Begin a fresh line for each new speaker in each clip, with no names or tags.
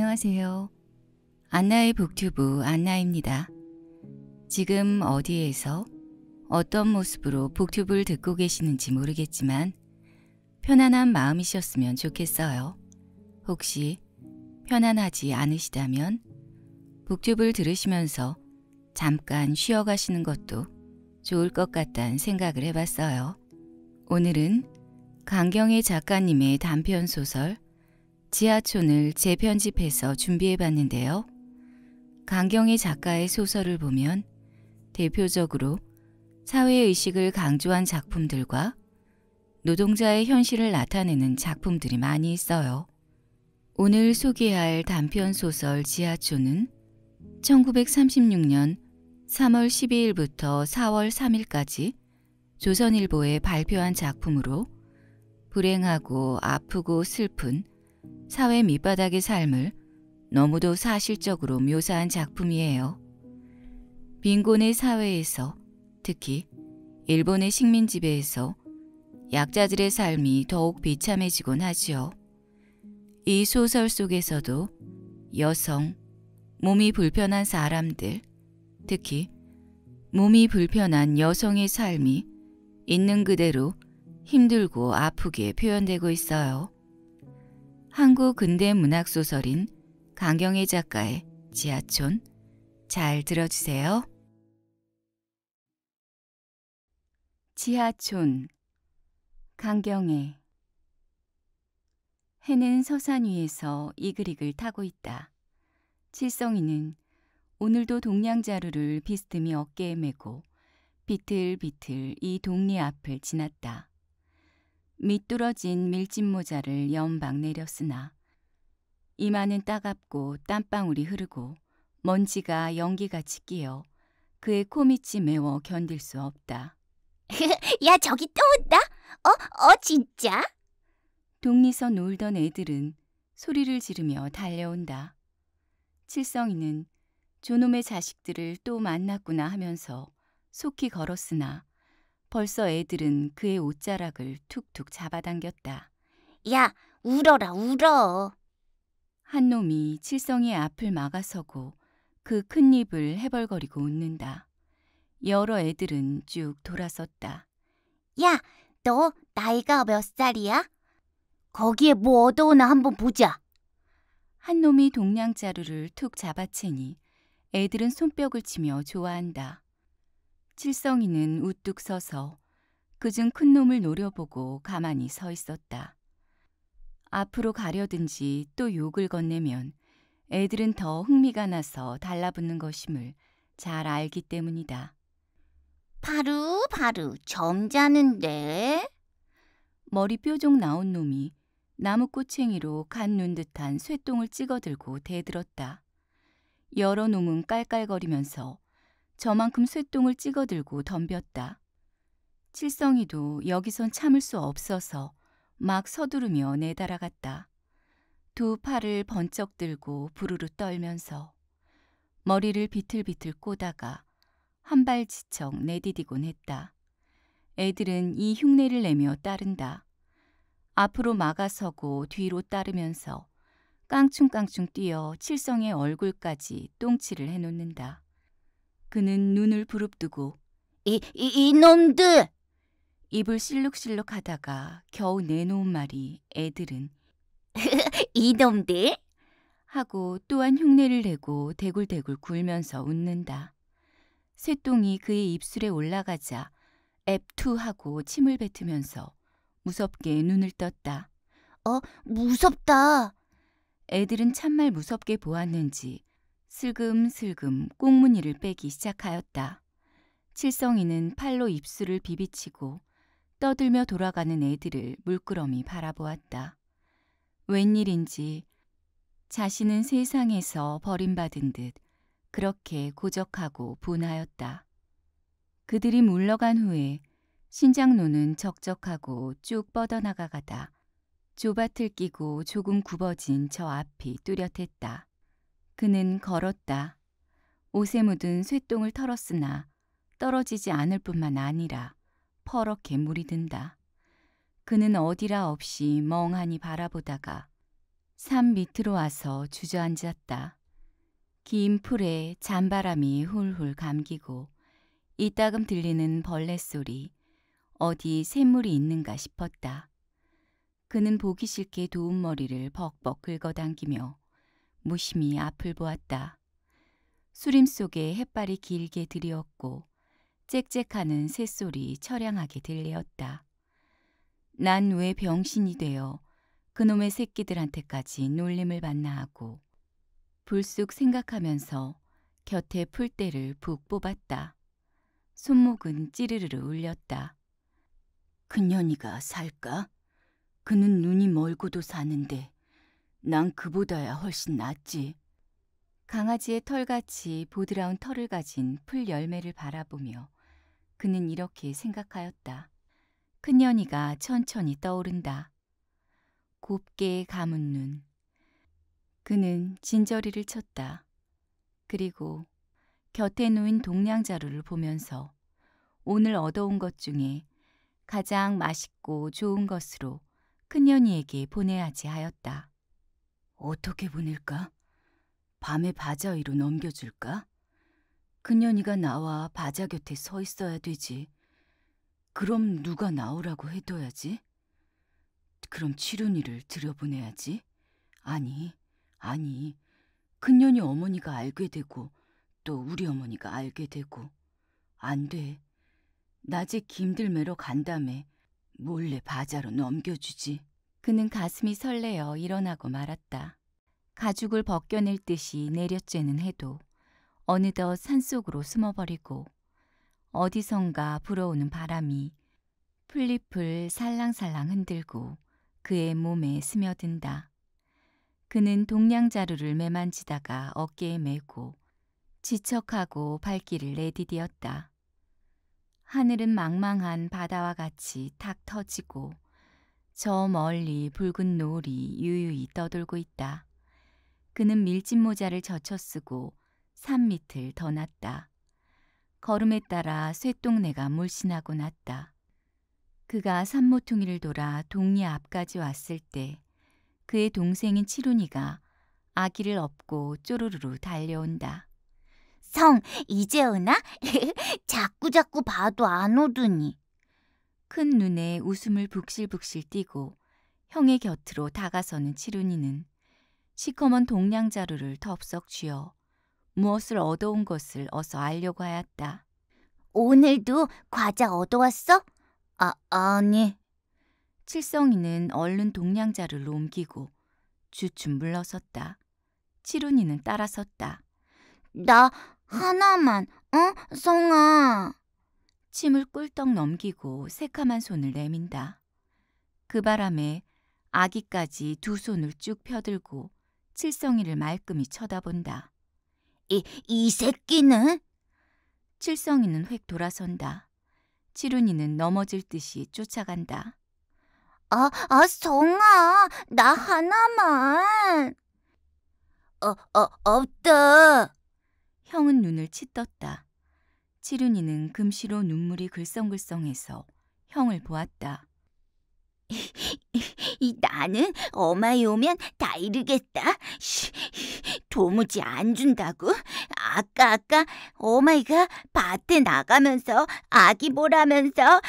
안녕하세요. 안나의 북튜브 안나입니다. 지금 어디에서 어떤 모습으로 북튜브를 듣고 계시는지 모르겠지만 편안한 마음이셨으면 좋겠어요. 혹시 편안하지 않으시다면 북튜브를 들으시면서 잠깐 쉬어가시는 것도 좋을 것 같다는 생각을 해봤어요. 오늘은 강경애 작가님의 단편소설 지하촌을 재편집해서 준비해봤는데요. 강경애 작가의 소설을 보면 대표적으로 사회의식을 강조한 작품들과 노동자의 현실을 나타내는 작품들이 많이 있어요. 오늘 소개할 단편소설 지하촌은 1936년 3월 12일부터 4월 3일까지 조선일보에 발표한 작품으로 불행하고 아프고 슬픈 사회 밑바닥의 삶을 너무도 사실적으로 묘사한 작품이에요. 빈곤의 사회에서, 특히 일본의 식민 지배에서 약자들의 삶이 더욱 비참해지곤 하지요. 이 소설 속에서도 여성, 몸이 불편한 사람들, 특히 몸이 불편한 여성의 삶이 있는 그대로 힘들고 아프게 표현되고 있어요. 한국 근대 문학소설인 강경애 작가의 지하촌, 잘 들어주세요. 지하촌, 강경애. 해는 서산 위에서 이글이글 타고 있다. 칠성이는 오늘도 동량자루를 비스듬히 어깨에 메고 비틀비틀 이 동리 앞을 지났다. 미뚤어진 밀짚모자를 연방 내렸으나 이마는 따갑고 땀방울이 흐르고 먼지가 연기같이 끼어 그의 코밑이 매워 견딜 수 없다.
야, 저기 또 온다? 진짜?
동리서 놀던 애들은 소리를 지르며 달려온다. 칠성이는 저놈의 자식들을 또 만났구나 하면서 속히 걸었으나 벌써 애들은 그의 옷자락을 툭툭 잡아당겼다.
야, 울어라, 울어.
한 놈이 칠성이의 앞을 막아서고 그 큰 입을 해벌거리고 웃는다. 여러 애들은 쭉 돌아섰다.
야, 너 나이가 몇 살이야? 거기에 뭐 얻어오나 한번 보자.
한 놈이 동량자루를 툭 잡아채니 애들은 손뼉을 치며 좋아한다. 칠성이는 우뚝 서서 그중 큰 놈을 노려보고 가만히 서 있었다. 앞으로 가려든지 또 욕을 건네면 애들은 더 흥미가 나서 달라붙는 것임을 잘 알기 때문이다.
바로 점잖은데?
머리 뾰족 나온 놈이 나무꼬챙이로 간 눈 듯한 쇠똥을 찍어들고 대들었다. 여러 놈은 깔깔거리면서 저만큼 쇠똥을 찍어들고 덤볐다. 칠성이도 여기선 참을 수 없어서 막 서두르며 내달아갔다. 두 팔을 번쩍 들고 부르르 떨면서 머리를 비틀비틀 꼬다가 한 발 지척 내디디곤 했다. 애들은 이 흉내를 내며 따른다. 앞으로 막아서고 뒤로 따르면서 깡충깡충 뛰어 칠성의 얼굴까지 똥칠을 해놓는다. 그는 눈을 부릅뜨고
이놈들!
입을 실룩실룩 하다가 겨우 내놓은 말이 애들은
이놈들?
하고 또한 흉내를 내고 대굴대굴 굴면서 웃는다. 쇠똥이 그의 입술에 올라가자 앱투 하고 침을 뱉으면서 무섭게 눈을 떴다.
무섭다.
애들은 참말 무섭게 보았는지 슬금슬금 꽁무니를 빼기 시작하였다. 칠성이는 팔로 입술을 비비치고 떠들며 돌아가는 애들을 물끄러미 바라보았다. 웬일인지 자신은 세상에서 버림받은 듯 그렇게 고적하고 분하였다. 그들이 물러간 후에 신장로는 적적하고 쭉 뻗어나가가다 조밭을 끼고 조금 굽어진 저 앞이 뚜렷했다. 그는 걸었다. 옷에 묻은 쇠똥을 털었으나 떨어지지 않을 뿐만 아니라 퍼렇게 물이 든다. 그는 어디라 없이 멍하니 바라보다가 산 밑으로 와서 주저앉았다. 긴 풀에 잔바람이 훌훌 감기고 이따금 들리는 벌레 소리, 어디 샘물이 있는가 싶었다. 그는 보기 싫게 도운 머리를 벅벅 긁어당기며 무심히 앞을 보았다. 수림 속에 햇발이 길게 들이었고 짹짹하는 새소리 처량하게 들리었다. 난 왜 병신이 되어 그놈의 새끼들한테까지 놀림을 받나 하고 불쑥 생각하면서 곁에 풀대를 푹 뽑았다. 손목은 찌르르르 울렸다. 그년이가 살까? 그는 눈이 멀고도 사는데 난 그보다야 훨씬 낫지. 강아지의 털같이 보드라운 털을 가진 풀 열매를 바라보며 그는 이렇게 생각하였다. 큰년이가 천천히 떠오른다. 곱게 감은 눈. 그는 진저리를 쳤다. 그리고 곁에 놓인 동냥자루를 보면서 오늘 얻어온 것 중에 가장 맛있고 좋은 것으로 큰년이에게 보내야지 하였다. 어떻게 보낼까? 밤에 바자 위로 넘겨줄까? 큰년이가 나와 바자 곁에 서 있어야 되지. 그럼 누가 나오라고 해둬야지. 그럼 치륜이를 들여보내야지. 아니, 큰년이 어머니가 알게 되고 또 우리 어머니가 알게 되고. 안 돼. 낮에 김들 매러 간 다음에 몰래 바자로 넘겨주지. 그는 가슴이 설레어 일어나고 말았다. 가죽을 벗겨낼 듯이 내려쬐는 해도 어느덧 산속으로 숨어버리고 어디선가 불어오는 바람이 풀잎을 살랑살랑 흔들고 그의 몸에 스며든다. 그는 동냥자루를 매만지다가 어깨에 메고 지척하고 발길을 내디디었다. 하늘은 망망한 바다와 같이 탁 터지고 저 멀리 붉은 노을이 유유히 떠돌고 있다. 그는 밀짚 모자를 젖혀 쓰고 산 밑을 떠났다. 걸음에 따라 쇠똥내가 물씬하고 났다. 그가 산모퉁이를 돌아 동리 앞까지 왔을 때 그의 동생인 치룬이가 아기를 업고 쪼르르르 달려온다.
성, 이제 오나? 자꾸 봐도 안 오더니.
큰 눈에 웃음을 북실북실 띠고 형의 곁으로 다가서는 치룬이는 시커먼 동냥자루를 덥석 쥐어 무엇을 얻어온 것을 어서 알려고 하였다.
오늘도 과자 얻어왔어? 아니.
칠성이는 얼른 동냥자루를 옮기고 주춤 물러섰다. 치룬이는 따라섰다.
나 하나만, 성아.
침을 꿀떡 넘기고 새카만 손을 내민다. 그 바람에 아기까지 두 손을 쭉 펴들고 칠성이를 말끔히 쳐다본다.
이 새끼는?
칠성이는 획 돌아선다. 치룬이는 넘어질 듯이 쫓아간다.
성아, 나 하나만. 없다.
형은 눈을 치떴다. 치룬이는 금시로 눈물이 글썽글썽해서 형을 보았다.
나는 어마이 오면 다 이르겠다. 도무지 안 준다고? 아까 어마이가 밭에 나가면서 아기 보라면서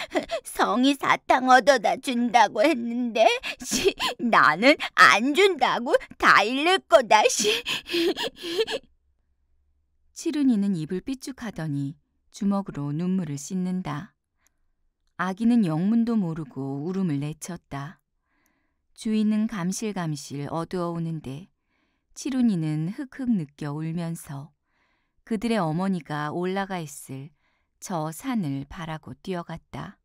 성이 사탕 얻어다 준다고 했는데 나는 안 준다고 다 잃을 거다.
치룬이는 입을 삐죽하더니 주먹으로 눈물을 씻는다. 아기는 영문도 모르고 울음을 내쳤다. 주인은 감실감실 어두워오는데 치룬이는 흑흑 느껴 울면서 그들의 어머니가 올라가 있을 저 산을 바라고 뛰어갔다.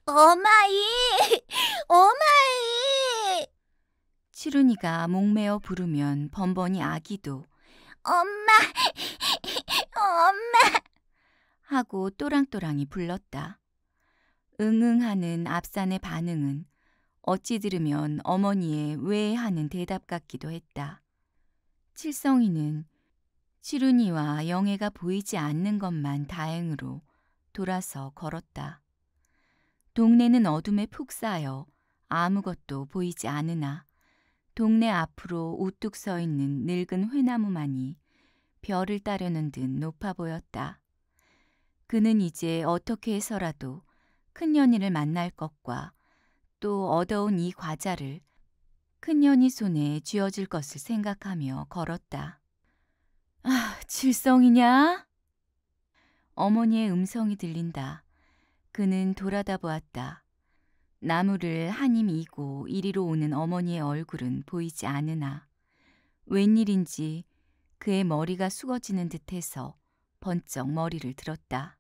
어마이! 어마이!
치룬이가 목매어 부르면 번번이 아기도
엄마! 엄마!
하고 또랑또랑이 불렀다. 응응하는 앞산의 반응은 어찌 들으면 어머니의 왜 하는 대답 같기도 했다. 칠성이는 치룬이와 영애가 보이지 않는 것만 다행으로 돌아서 걸었다. 동네는 어둠에 푹 쌓여 아무것도 보이지 않으나 동네 앞으로 우뚝 서 있는 늙은 회나무만이 별을 따려는 듯 높아 보였다. 그는 이제 어떻게 해서라도 큰년이를 만날 것과 또 얻어온 이 과자를 큰년이 손에 쥐어줄 것을 생각하며 걸었다. 아, 칠성이냐? 어머니의 음성이 들린다. 그는 돌아다 보았다. 나무를 한 힘 이고 이리로 오는 어머니의 얼굴은 보이지 않으나 웬일인지 그의 머리가 숙어지는 듯해서 번쩍 머리를 들었다.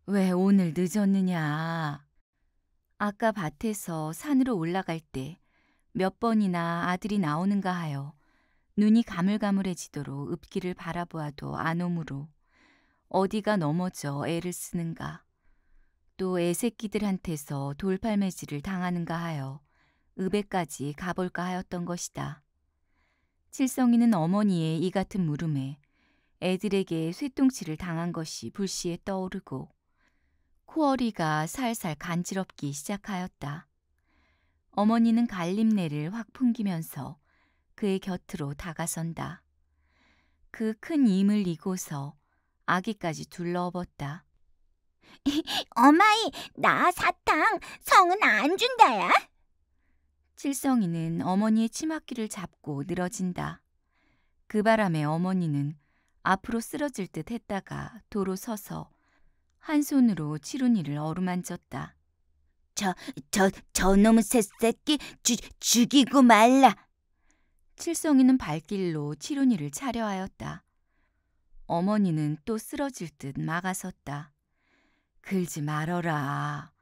왜 오늘 늦었느냐? 아까 밭에서 산으로 올라갈 때 몇 번이나 아들이 나오는가 하여 눈이 가물가물해지도록 읍길을 바라보아도 안 오므로 어디가 넘어져 애를 쓰는가, 또 애새끼들한테서 돌팔매질을 당하는가 하여 읍에까지 가볼까 하였던 것이다. 칠성이는 어머니의 이 같은 물음에 애들에게 쇠똥치를 당한 것이 불시에 떠오르고 코어리가 살살 간지럽기 시작하였다. 어머니는 갈림내를 확 풍기면서 그의 곁으로 다가선다. 그 큰 임을 이고서 아기까지 둘러엎었다.
어마이, 나 사탕 성은 안 준다야.
칠성이는 어머니의 치맛귀를 잡고 늘어진다. 그 바람에 어머니는 앞으로 쓰러질 듯 했다가 도로 서서 한 손으로 치룬이를 어루만졌다.
저놈의 새끼 죽이고 말라.
칠성이는 발길로 치룬이를 차려하였다. 어머니는 또 쓰러질 듯 막아섰다. 글지 말어라.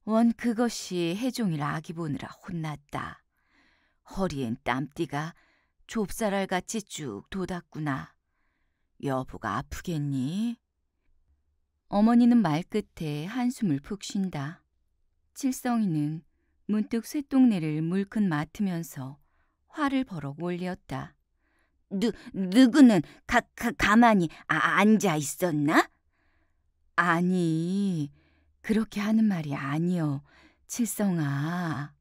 원 그것이 해종일 아기 보느라 혼났다. 허리엔 땀띠가 좁쌀알같이 쭉 돋았구나. 여보가 아프겠니? 어머니는 말끝에 한숨을 푹 쉰다. 칠성이는 문득 쇳동네를 물큰 맡으면서 화를 버럭 올렸다.
누구는 가만히 앉아 있었나?
아니, 그렇게 하는 말이 아니여, 칠성아.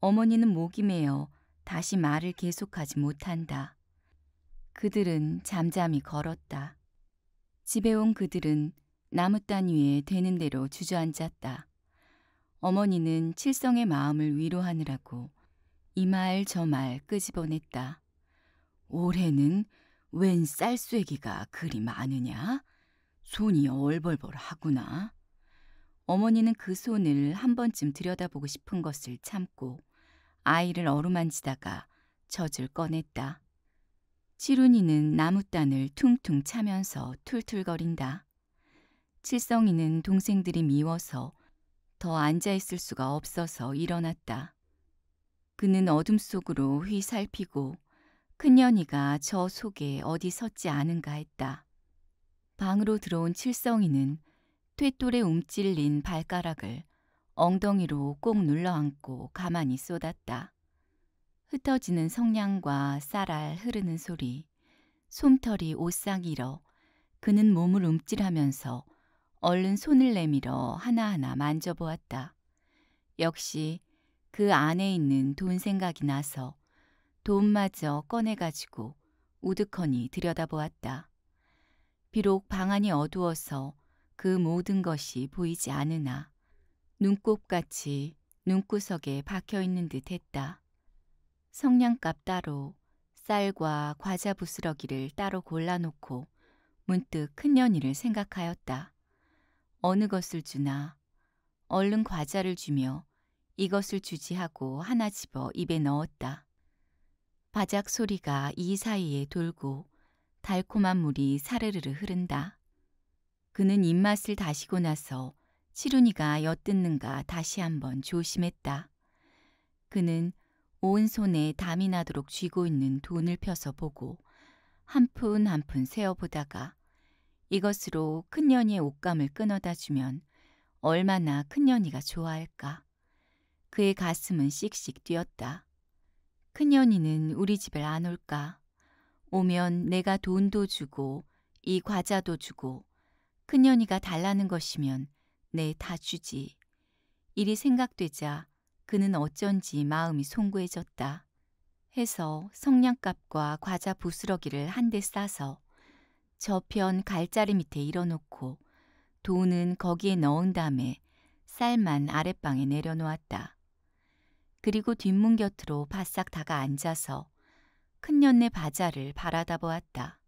어머니는 목이 메어 다시 말을 계속하지 못한다. 그들은 잠잠히 걸었다. 집에 온 그들은 나무단 위에 되는 대로 주저앉았다. 어머니는 칠성의 마음을 위로하느라고 이 말 저 말 끄집어냈다. 올해는 웬 쌀쐐기가 그리 많으냐? 손이 얼벌벌하구나. 어머니는 그 손을 한 번쯤 들여다보고 싶은 것을 참고 아이를 어루만지다가 젖을 꺼냈다. 치룬이는 나무단을 퉁퉁 차면서 툴툴거린다. 칠성이는 동생들이 미워서 더 앉아있을 수가 없어서 일어났다. 그는 어둠 속으로 휘살피고 큰년이가 저 속에 어디 섰지 않은가 했다. 방으로 들어온 칠성이는 퇴돌에 움찔린 발가락을 엉덩이로 꼭 눌러안고 가만히 쏟았다. 흩어지는 성냥과 쌀알 흐르는 소리, 솜털이 오싹 일어 그는 몸을 움찔하면서 얼른 손을 내밀어 하나하나 만져보았다. 역시 그 안에 있는 돈 생각이 나서 돈마저 꺼내가지고 우두커니 들여다보았다. 비록 방 안이 어두워서 그 모든 것이 보이지 않으나 눈곱같이 눈구석에 박혀있는 듯 했다. 성냥갑 따로 쌀과 과자 부스러기를 따로 골라놓고 문득 큰년이를 생각하였다. 어느 것을 주나 얼른 과자를 주며 이것을 주지 하고 하나 집어 입에 넣었다. 바작 소리가 이 사이에 돌고 달콤한 물이 사르르르 흐른다. 그는 입맛을 다시고 나서 치룬이가 엿듣는가 다시 한번 조심했다. 그는 온 손에 담이 나도록 쥐고 있는 돈을 펴서 보고 한 푼 한 푼 세어보다가 이것으로 큰년이의 옷감을 끊어다 주면 얼마나 큰년이가 좋아할까. 그의 가슴은 씩씩 뛰었다. 큰년이는 우리 집을 안 올까? 오면 내가 돈도 주고 이 과자도 주고 큰년이가 달라는 것이면 내 다 주지. 일이 생각되자 그는 어쩐지 마음이 송구해졌다. 해서 성냥갑과 과자 부스러기를 한 대 싸서 저편 갈자리 밑에 일어놓고 돈은 거기에 넣은 다음에 쌀만 아랫방에 내려놓았다. 그리고 뒷문 곁으로 바싹 다가 앉아서 큰년네 바자를 바라다 보았다.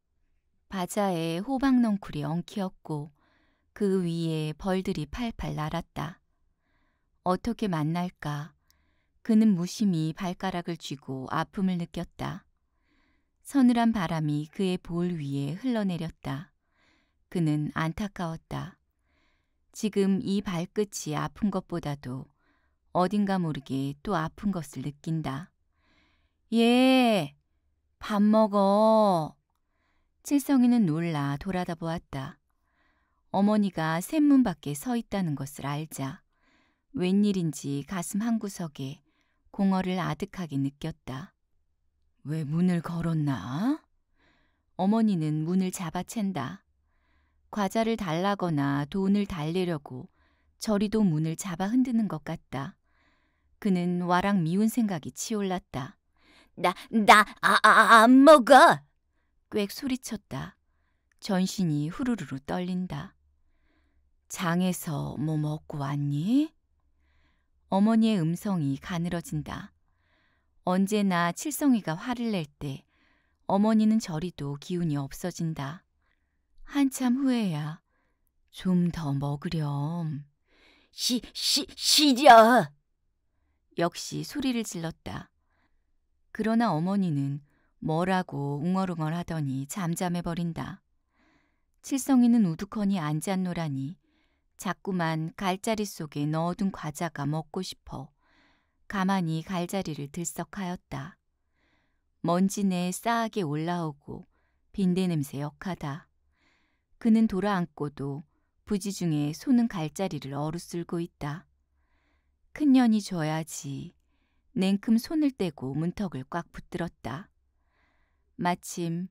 바자에 호박 넝쿨이 엉키었고 그 위에 벌들이 팔팔 날았다. 어떻게 만날까? 그는 무심히 발가락을 쥐고 아픔을 느꼈다. 서늘한 바람이 그의 볼 위에 흘러내렸다. 그는 안타까웠다. 지금 이 발끝이 아픈 것보다도 어딘가 모르게 또 아픈 것을 느낀다. 예, 밥 먹어. 칠성이는 놀라 돌아다 보았다. 어머니가 셋문 밖에 서 있다는 것을 알자 웬일인지 가슴 한구석에 공허를 아득하게 느꼈다. 왜 문을 걸었나? 어머니는 문을 잡아챈다. 과자를 달라거나 돈을 달래려고 저리도 문을 잡아 흔드는 것 같다. 그는 와락 미운 생각이 치올랐다.
안 먹어.
꽥 소리쳤다. 전신이 후루루루 떨린다. 장에서 뭐 먹고 왔니? 어머니의 음성이 가늘어진다. 언제나 칠성이가 화를 낼 때 어머니는 저리도 기운이 없어진다. 한참 후에야 좀 더 먹으렴.
시려.
역시 소리를 질렀다. 그러나 어머니는 뭐라고 웅얼웅얼 하더니 잠잠해버린다. 칠성이는 우두커니 앉았노라니 자꾸만 갈자리 속에 넣어둔 과자가 먹고 싶어 가만히 갈자리를 들썩하였다. 먼지내 싸하게 올라오고 빈대 냄새 역하다. 그는 돌아앉고도 부지중에 손은 갈자리를 어루쓸고 있다. 큰년이 줘야지. 냉큼 손을 떼고 문턱을 꽉 붙들었다. 마침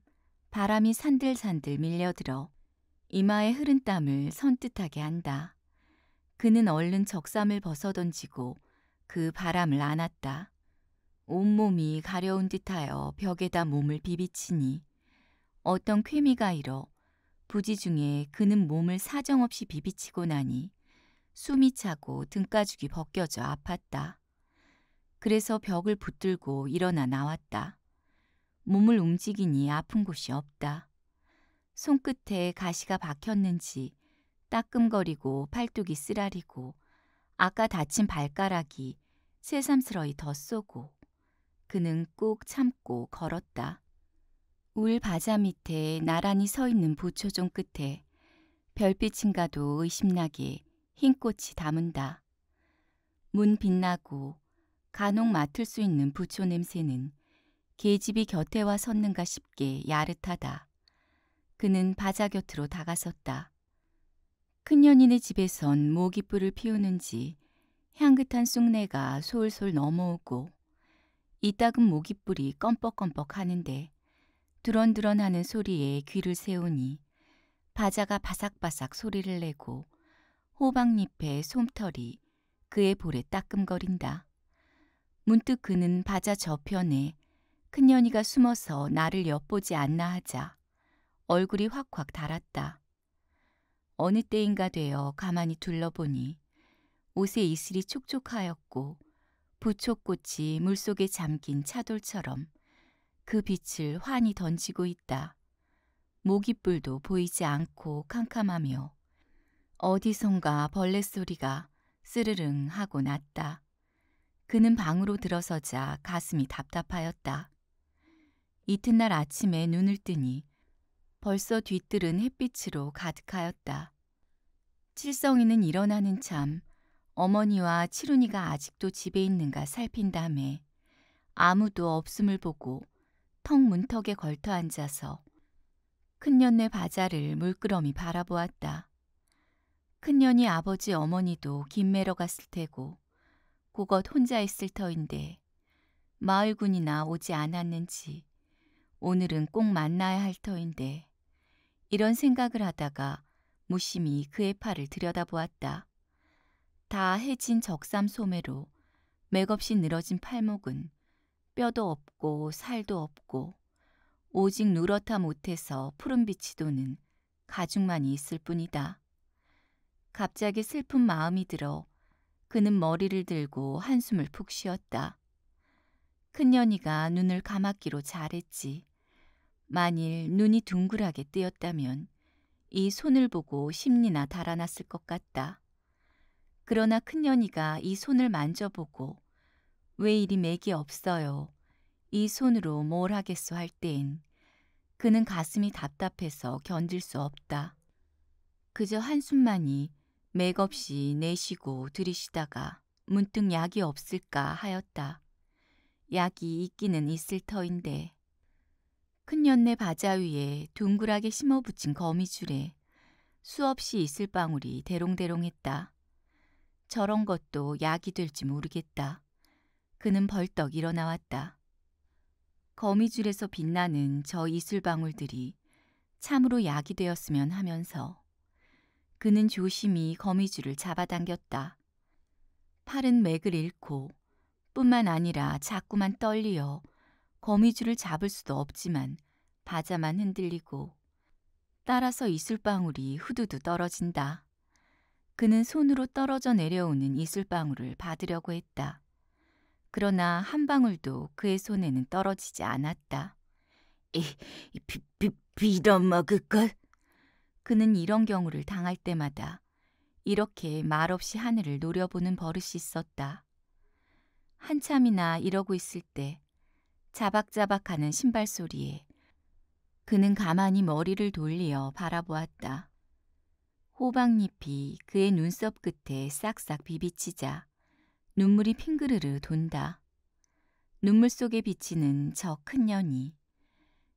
바람이 산들산들 밀려들어 이마에 흐른 땀을 선뜻하게 한다. 그는 얼른 적삼을 벗어던지고 그 바람을 안았다. 온몸이 가려운 듯하여 벽에다 몸을 비비치니 어떤 쾌미가 일어 부지중에 그는 몸을 사정없이 비비치고 나니 숨이 차고 등가죽이 벗겨져 아팠다. 그래서 벽을 붙들고 일어나 나왔다. 몸을 움직이니 아픈 곳이 없다. 손끝에 가시가 박혔는지 따끔거리고 팔뚝이 쓰라리고 아까 다친 발가락이 새삼스러이 더 쏘고 그는 꾹 참고 걸었다. 울 바자 밑에 나란히 서 있는 부초종 끝에 별빛인가도 의심나게 흰 꽃이 다문다. 문 빛나고 간혹 맡을 수 있는 부초 냄새는 계집이 곁에 와 섰는가 싶게 야릇하다. 그는 바자 곁으로 다가섰다. 큰년이네 집에선 모깃불을 피우는지 향긋한 쑥내가 솔솔 넘어오고 이따금 모깃불이 껌뻑껌뻑 하는데 두런두런하는 소리에 귀를 세우니 바자가 바삭바삭 소리를 내고 호박잎의 솜털이 그의 볼에 따끔거린다. 문득 그는 바자 저편에 큰년이가 숨어서 나를 엿보지 않나 하자 얼굴이 확확 달았다. 어느 때인가 되어 가만히 둘러보니 옷의 이슬이 촉촉하였고 부초꽃이 물속에 잠긴 차돌처럼 그 빛을 환히 던지고 있다. 모깃불도 보이지 않고 캄캄하며 어디선가 벌레 소리가 스르릉 하고 났다. 그는 방으로 들어서자 가슴이 답답하였다. 이튿날 아침에 눈을 뜨니 벌써 뒤뜰은 햇빛으로 가득하였다. 칠성이는 일어나는 참 어머니와 칠훈이가 아직도 집에 있는가 살핀 다음에 아무도 없음을 보고 턱 문턱에 걸터 앉아서 큰년네 바자를 물끄러미 바라보았다. 큰년이 아버지 어머니도 김매러 갔을 테고 곧것 혼자 있을 터인데 마을군이나 오지 않았는지 오늘은 꼭 만나야 할 터인데 이런 생각을 하다가 무심히 그의 팔을 들여다보았다. 다 해진 적삼 소매로 맥없이 늘어진 팔목은 뼈도 없고 살도 없고 오직 누렇다 못해서 푸른빛이 도는 가죽만이 있을 뿐이다. 갑자기 슬픈 마음이 들어 그는 머리를 들고 한숨을 푹 쉬었다. 큰년이가 눈을 감았기로 잘했지. 만일 눈이 둥글하게 뜨였다면 이 손을 보고 심리나 달아났을 것 같다. 그러나 큰년이가 이 손을 만져보고 왜 이리 맥이 없어요. 이 손으로 뭘 하겠소 할 때엔 그는 가슴이 답답해서 견딜 수 없다. 그저 한숨만이 맥없이 내쉬고 들이쉬다가 문득 약이 없을까 하였다. 약이 있기는 있을 터인데 큰년네 바자 위에 둥글하게 심어붙인 거미줄에 수없이 이슬방울이 대롱대롱했다. 저런 것도 약이 될지 모르겠다. 그는 벌떡 일어나왔다. 거미줄에서 빛나는 저 이슬방울들이 참으로 약이 되었으면 하면서 그는 조심히 거미줄을 잡아당겼다. 팔은 맥을 잃고 뿐만 아니라 자꾸만 떨리어 거미줄을 잡을 수도 없지만 바자만 흔들리고 따라서 이슬방울이 후두두 떨어진다. 그는 손으로 떨어져 내려오는 이슬방울을 받으려고 했다. 그러나 한 방울도 그의 손에는 떨어지지 않았다. 빌어먹을 것. 그는 이런 경우를 당할 때마다 이렇게 말없이 하늘을 노려보는 버릇이 있었다. 한참이나 이러고 있을 때 자박자박하는 신발 소리에 그는 가만히 머리를 돌리어 바라보았다. 호박잎이 그의 눈썹 끝에 싹싹 비비치자 눈물이 핑그르르 돈다. 눈물 속에 비치는 저 큰 년이.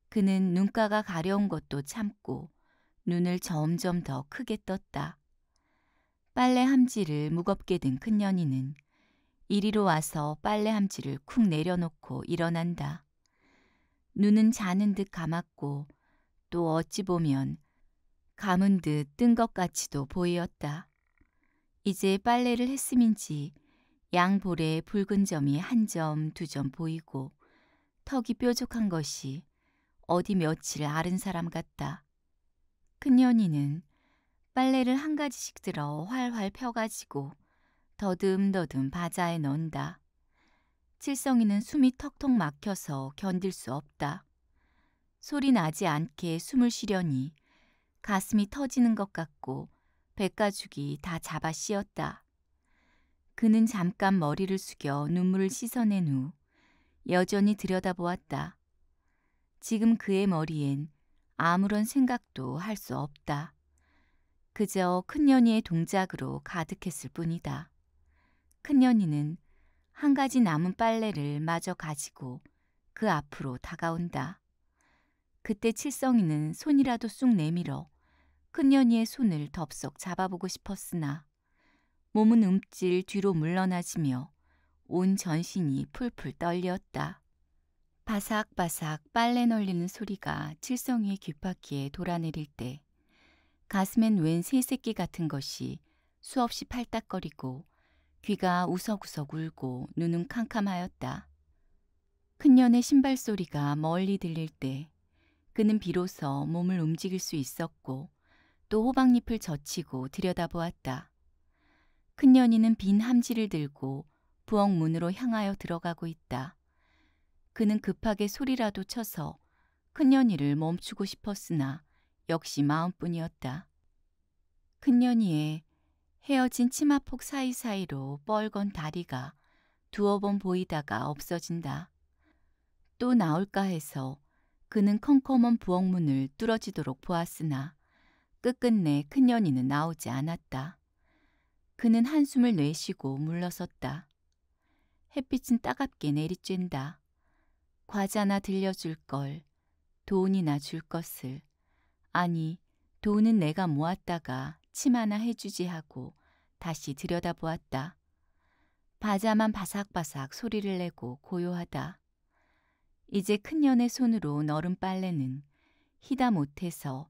그는 눈가가 가려운 것도 참고 눈을 점점 더 크게 떴다. 빨래 함지를 무겁게 든 큰 년이는 이리로 와서 빨래 함지를 쿵 내려놓고 일어난다. 눈은 자는 듯 감았고 또 어찌 보면 감은 듯 뜬 것 같이도 보이었다. 이제 빨래를 했음인지 양볼에 붉은 점이 한 점, 두 점 보이고 턱이 뾰족한 것이 어디 며칠 앓은 사람 같다. 큰년이는 빨래를 한 가지씩 들어 활활 펴가지고 더듬더듬 바자에 넣는다. 칠성이는 숨이 턱턱 막혀서 견딜 수 없다. 소리 나지 않게 숨을 쉬려니 가슴이 터지는 것 같고 백가죽이 다 잡아 씌었다. 그는 잠깐 머리를 숙여 눈물을 씻어낸 후 여전히 들여다보았다. 지금 그의 머리엔 아무런 생각도 할 수 없다. 그저 큰년이의 동작으로 가득했을 뿐이다. 큰년이는 한 가지 남은 빨래를 마저 가지고 그 앞으로 다가온다. 그때 칠성이는 손이라도 쑥 내밀어 큰년이의 손을 덥석 잡아보고 싶었으나 몸은 움찔 뒤로 물러나지며 온 전신이 풀풀 떨렸다. 바삭바삭 빨래 널리는 소리가 칠성이의 귓바퀴에 돌아내릴 때 가슴엔 웬 새새끼 같은 것이 수없이 팔딱거리고 귀가 우석우석 울고 눈은 캄캄하였다. 큰년의 신발 소리가 멀리 들릴 때 그는 비로소 몸을 움직일 수 있었고 또 호박잎을 젖히고 들여다보았다. 큰년이는 빈 함지를 들고 부엌 문으로 향하여 들어가고 있다. 그는 급하게 소리라도 쳐서 큰년이를 멈추고 싶었으나 역시 마음뿐이었다. 큰년이의 헤어진 치마폭 사이사이로 뻘건 다리가 두어 번 보이다가 없어진다. 또 나올까 해서 그는 컴컴한 부엌문을 뚫어지도록 보았으나 끝끝내 큰년이는 나오지 않았다. 그는 한숨을 내쉬고 물러섰다. 햇빛은 따갑게 내리쬐다. 과자나 들려줄 걸, 돈이나 줄 것을. 아니, 돈은 내가 모았다가 치마나 해주지 하고 다시 들여다보았다. 바자만 바삭바삭 소리를 내고 고요하다. 이제 큰년의 손으로 널은 빨래는 희다 못해서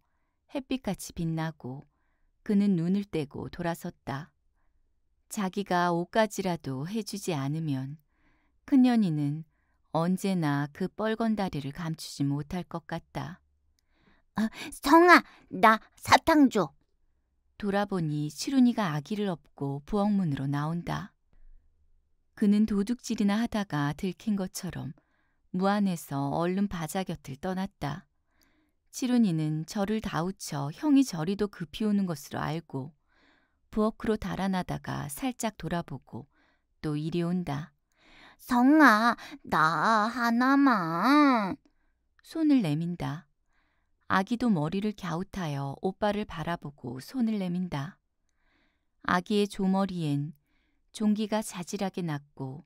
햇빛같이 빛나고 그는 눈을 떼고 돌아섰다. 자기가 옷가지라도 해주지 않으면 큰년이는 언제나 그 뻘건 다리를 감추지 못할 것 같다.
성아, 나 사탕 줘.
돌아보니 치룬이가 아기를 업고 부엌문으로 나온다. 그는 도둑질이나 하다가 들킨 것처럼 무안해서 얼른 바자 곁을 떠났다. 치룬이는 저를 다우쳐 형이 저리도 급히 오는 것으로 알고 부엌으로 달아나다가 살짝 돌아보고 또 이리 온다.
성아, 나 하나만.
손을 내민다. 아기도 머리를 갸웃하여 오빠를 바라보고 손을 내민다. 아기의 조머리엔 종기가 자질하게 났고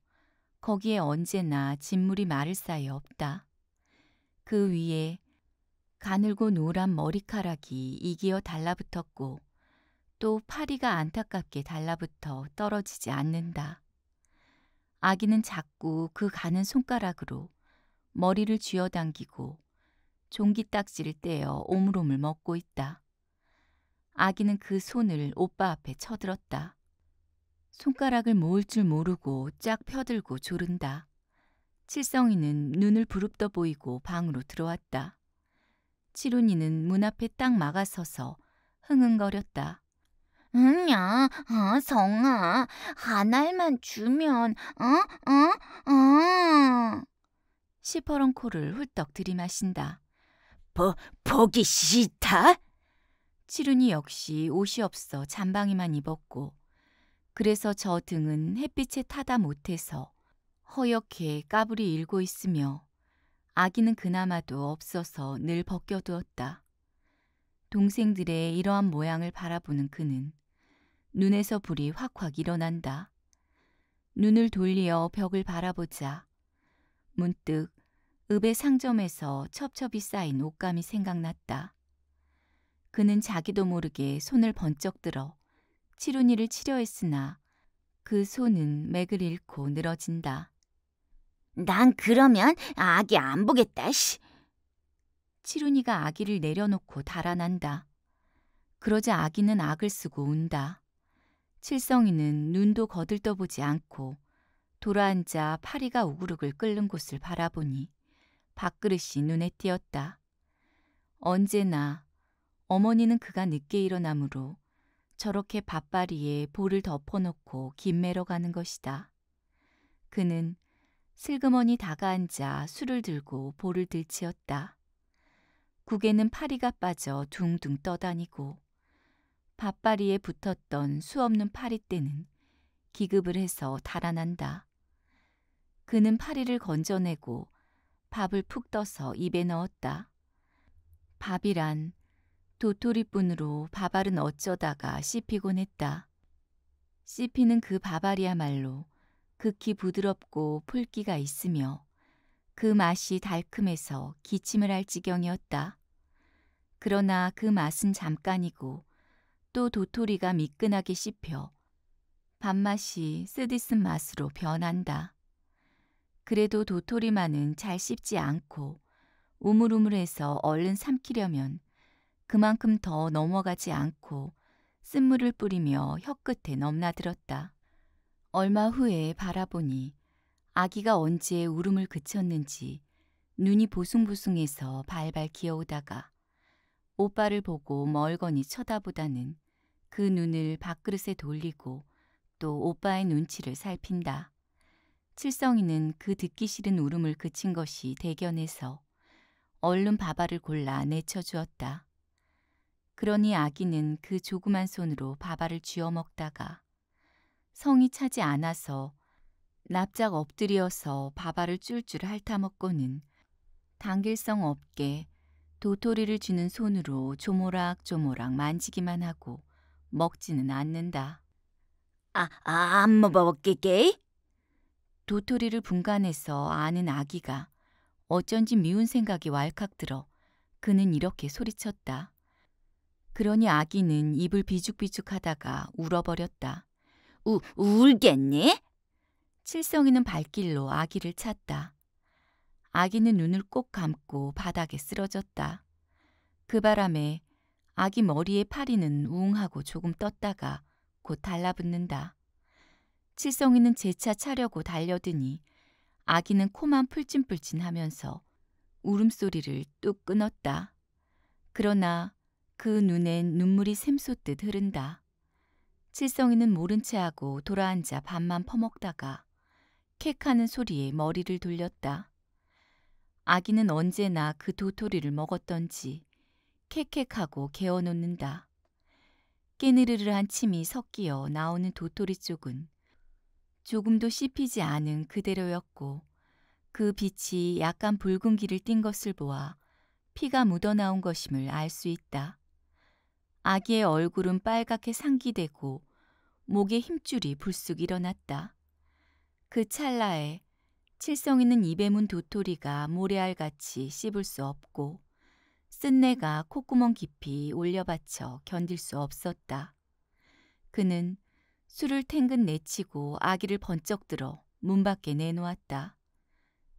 거기에 언제나 진물이 마를 사이 없다. 그 위에 가늘고 노란 머리카락이 이기어 달라붙었고 또 파리가 안타깝게 달라붙어 떨어지지 않는다. 아기는 자꾸 그 가는 손가락으로 머리를 쥐어당기고 종기딱지를 떼어 오물오물 먹고 있다. 아기는 그 손을 오빠 앞에 쳐들었다. 손가락을 모을 줄 모르고 쫙 펴들고 조른다. 칠성이는 눈을 부릅떠 보이고 방으로 들어왔다. 치룬이는 문 앞에 딱 막아서서 흥흥거렸다.
야, 성아, 하나만 주면,
시퍼런 코를 훌떡 들이마신다.
보기 싫다?
치룬이 역시 옷이 없어 잠방이만 입었고 그래서 저 등은 햇빛에 타다 못해서 허옇게 까불이 일고 있으며 아기는 그나마도 없어서 늘 벗겨두었다. 동생들의 이러한 모양을 바라보는 그는 눈에서 불이 확확 일어난다. 눈을 돌리어 벽을 바라보자 문득 읍의 상점에서 첩첩이 쌓인 옷감이 생각났다. 그는 자기도 모르게 손을 번쩍 들어 치룬이를 치려 했으나 그 손은 맥을 잃고 늘어진다.
난 그러면 아기 안 보겠다.
치룬이가 아기를 내려놓고 달아난다. 그러자 아기는 악을 쓰고 운다. 칠성이는 눈도 거들떠보지 않고 돌아앉아 파리가 우그룩을 끓는 곳을 바라보니 밥그릇이 눈에 띄었다. 언제나 어머니는 그가 늦게 일어나므로 저렇게 밥바리에 볼을 덮어놓고 김 매러 가는 것이다. 그는 슬그머니 다가앉아 술을 들고 볼을 들치었다. 국에는 파리가 빠져 둥둥 떠다니고 밥바리에 붙었던 수없는 파리떼는 기급을 해서 달아난다. 그는 파리를 건져내고 밥을 푹 떠서 입에 넣었다. 밥이란 도토리뿐으로 밥알은 어쩌다가 씹히곤 했다. 씹히는 그 밥알이야말로 극히 부드럽고 풀기가 있으며 그 맛이 달큼해서 기침을 할 지경이었다. 그러나 그 맛은 잠깐이고 또 도토리가 미끈하게 씹혀 밥맛이 쓰디쓴 맛으로 변한다. 그래도 도토리만은 잘 씹지 않고 우물우물해서 얼른 삼키려면 그만큼 더 넘어가지 않고 쓴물을 뿌리며 혀끝에 넘나들었다. 얼마 후에 바라보니 아기가 언제 울음을 그쳤는지 눈이 보숭보숭해서 발발 기어오다가 오빠를 보고 멀거니 쳐다보다는 그 눈을 밥그릇에 돌리고 또 오빠의 눈치를 살핀다. 칠성이는 그 듣기 싫은 울음을 그친 것이 대견해서 얼른 밥알을 골라 내쳐주었다. 그러니 아기는 그 조그만 손으로 밥알을 쥐어 먹다가 성이 차지 않아서 납작 엎드려서 밥알을 쫄쫄 핥아먹고는 당길성 없게 도토리를 쥐는 손으로 조모락조모락 만지기만 하고 먹지는 않는다.
안 먹을게.
도토리를 분간해서 아는 아기가 어쩐지 미운 생각이 왈칵 들어 그는 이렇게 소리쳤다. 그러니 아기는 입을 비죽비죽하다가 울어버렸다.
울겠니?
칠성이는 발길로 아기를 찾다. 아기는 눈을 꼭 감고 바닥에 쓰러졌다. 그 바람에 아기 머리의 파리는 우웅하고 조금 떴다가 곧 달라붙는다. 칠성이는 재차 차려고 달려드니 아기는 코만 풀찐풀찐하면서 울음소리를 뚝 끊었다. 그러나 그 눈엔 눈물이 샘솟듯 흐른다. 칠성이는 모른 체하고 돌아앉아 밥만 퍼먹다가 캑하는 소리에 머리를 돌렸다. 아기는 언제나 그 도토리를 먹었던지 캑캑하고 개어놓는다. 깨느르르한 침이 섞여 나오는 도토리 쪽은 조금도 씹히지 않은 그대로였고 그 빛이 약간 붉은기를 띤 것을 보아 피가 묻어나온 것임을 알 수 있다. 아기의 얼굴은 빨갛게 상기되고 목에 힘줄이 불쑥 일어났다. 그 찰나에 칠성이는 입에 문 도토리가 모래알같이 씹을 수 없고 쓴내가 콧구멍 깊이 올려받쳐 견딜 수 없었다. 그는 술을 탱근 내치고 아기를 번쩍 들어 문 밖에 내놓았다.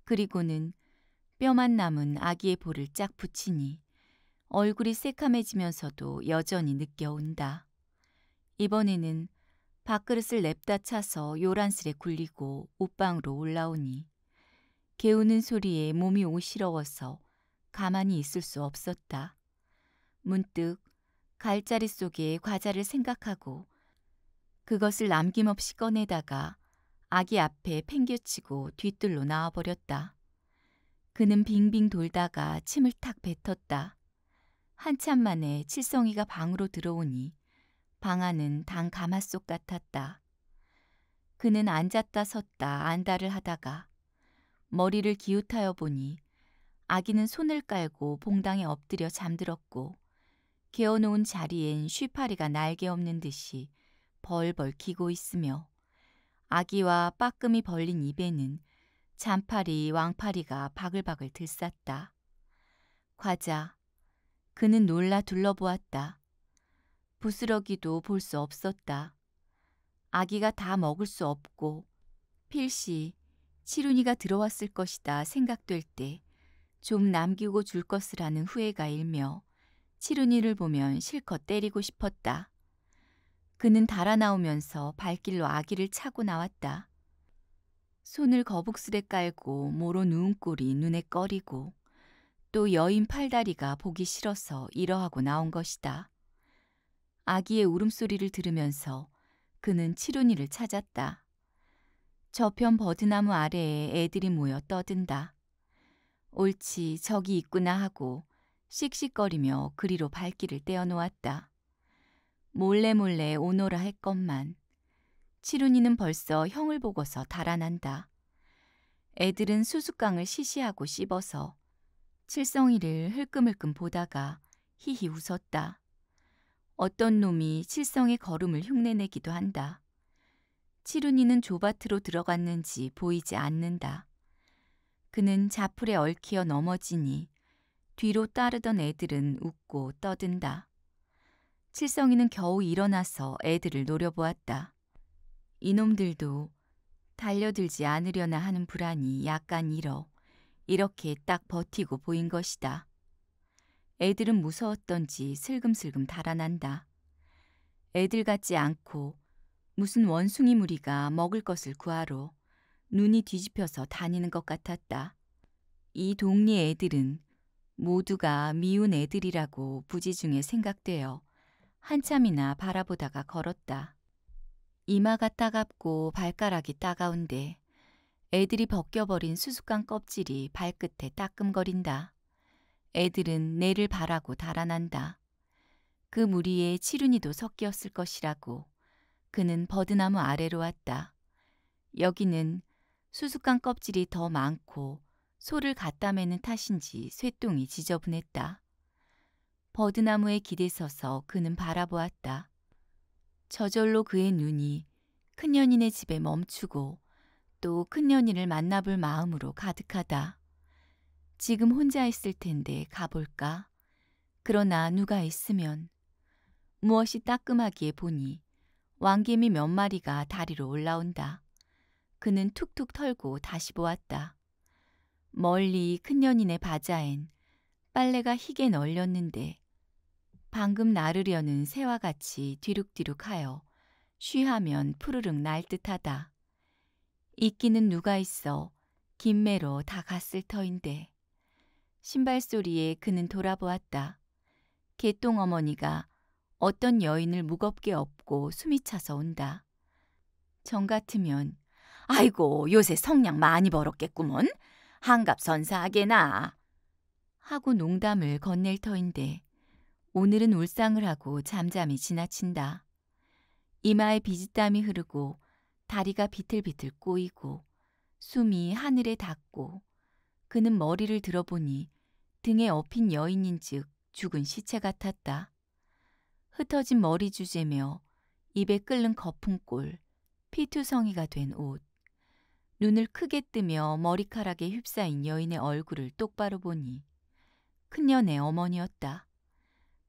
그리고는 뼈만 남은 아기의 볼을 짝 붙이니 얼굴이 새카매지면서도 여전히 느껴온다. 이번에는 밥그릇을 냅다 차서 요란스레 굴리고 옷방으로 올라오니 개우는 소리에 몸이 오시러워서 가만히 있을 수 없었다. 문득 갈자리 속에 과자를 생각하고 그것을 남김없이 꺼내다가 아기 앞에 팽개치고 뒤뜰로 나와버렸다. 그는 빙빙 돌다가 침을 탁 뱉었다. 한참 만에 칠성이가 방으로 들어오니 방 안은 단 가마솥 같았다. 그는 앉았다 섰다 안달을 하다가 머리를 기웃하여 보니 아기는 손을 깔고 봉당에 엎드려 잠들었고 개어놓은 자리엔 쉬파리가 날개 없는 듯이 벌벌 기고 있으며 아기와 빠끔이 벌린 입에는 잔파리, 왕파리가 바글바글 들쌌다. 과자. 그는 놀라 둘러보았다. 부스러기도 볼 수 없었다. 아기가 다 먹을 수 없고 필시 치룬이가 들어왔을 것이다 생각될 때 좀 남기고 줄 것을 하는 후회가 일며 치룬이를 보면 실컷 때리고 싶었다. 그는 달아 나오면서 발길로 아기를 차고 나왔다. 손을 거북스레 깔고 모로 누운 꼴이 눈에 꺼리고 또 여인 팔다리가 보기 싫어서 이러하고 나온 것이다. 아기의 울음소리를 들으면서 그는 치룬이를 찾았다. 저편 버드나무 아래에 애들이 모여 떠든다. 옳지 저기 있구나 하고 씩씩거리며 그리로 발길을 떼어놓았다. 몰래 오너라 했건만 치룬이는 벌써 형을 보고서 달아난다. 애들은 수수깡을 시시하고 씹어서 칠성이를 흘끔흘끔 보다가 히히 웃었다. 어떤 놈이 칠성의 걸음을 흉내내기도 한다. 치룬이는 조밭으로 들어갔는지 보이지 않는다. 그는 자풀에 얽히어 넘어지니 뒤로 따르던 애들은 웃고 떠든다. 칠성이는 겨우 일어나서 애들을 노려보았다. 이놈들도 달려들지 않으려나 하는 불안이 약간 일어 이렇게 딱 버티고 보인 것이다. 애들은 무서웠던지 슬금슬금 달아난다. 애들 같지 않고 무슨 원숭이 무리가 먹을 것을 구하러 눈이 뒤집혀서 다니는 것 같았다. 이 동리 애들은 모두가 미운 애들이라고 부지중에 생각되어 한참이나 바라보다가 걸었다. 이마가 따갑고 발가락이 따가운데 애들이 벗겨버린 수수깡 껍질이 발끝에 따끔거린다. 애들은 내를 바라고 달아난다. 그 무리에 치룬이도 섞였을 것이라고 그는 버드나무 아래로 왔다. 여기는 수수깡 껍질이 더 많고 소를 갖다 매는 탓인지 쇠똥이 지저분했다. 버드나무에 기대서서 그는 바라보았다. 저절로 그의 눈이 큰년이네 집에 멈추고 또 큰년이를 만나볼 마음으로 가득하다. 지금 혼자 있을 텐데 가볼까? 그러나 누가 있으면 무엇이 따끔하기에 보니 왕개미 몇 마리가 다리로 올라온다. 그는 툭툭 털고 다시 보았다. 멀리 큰년이네 바자엔 빨래가 희게 널렸는데 방금 나르려는 새와 같이 뒤룩뒤룩하여 쉬하면 푸르륵 날 듯하다. 있기는 누가 있어 김매로 다 갔을 터인데. 신발 소리에 그는 돌아보았다. 개똥 어머니가 어떤 여인을 무겁게 업고 숨이 차서 온다. 정 같으면 아이고 요새 성냥 많이 벌었겠구먼. 한갑 선사하게나 하고 농담을 건넬 터인데 오늘은 울상을 하고 잠잠히 지나친다. 이마에 비지땀이 흐르고 다리가 비틀비틀 꼬이고 숨이 하늘에 닿고 그는 머리를 들어보니 등에 업힌 여인인즉 죽은 시체 같았다. 흩어진 머리 주제며 입에 끓는 거품골, 피투성이가 된 옷. 눈을 크게 뜨며 머리카락에 휩싸인 여인의 얼굴을 똑바로 보니 큰년의 어머니였다.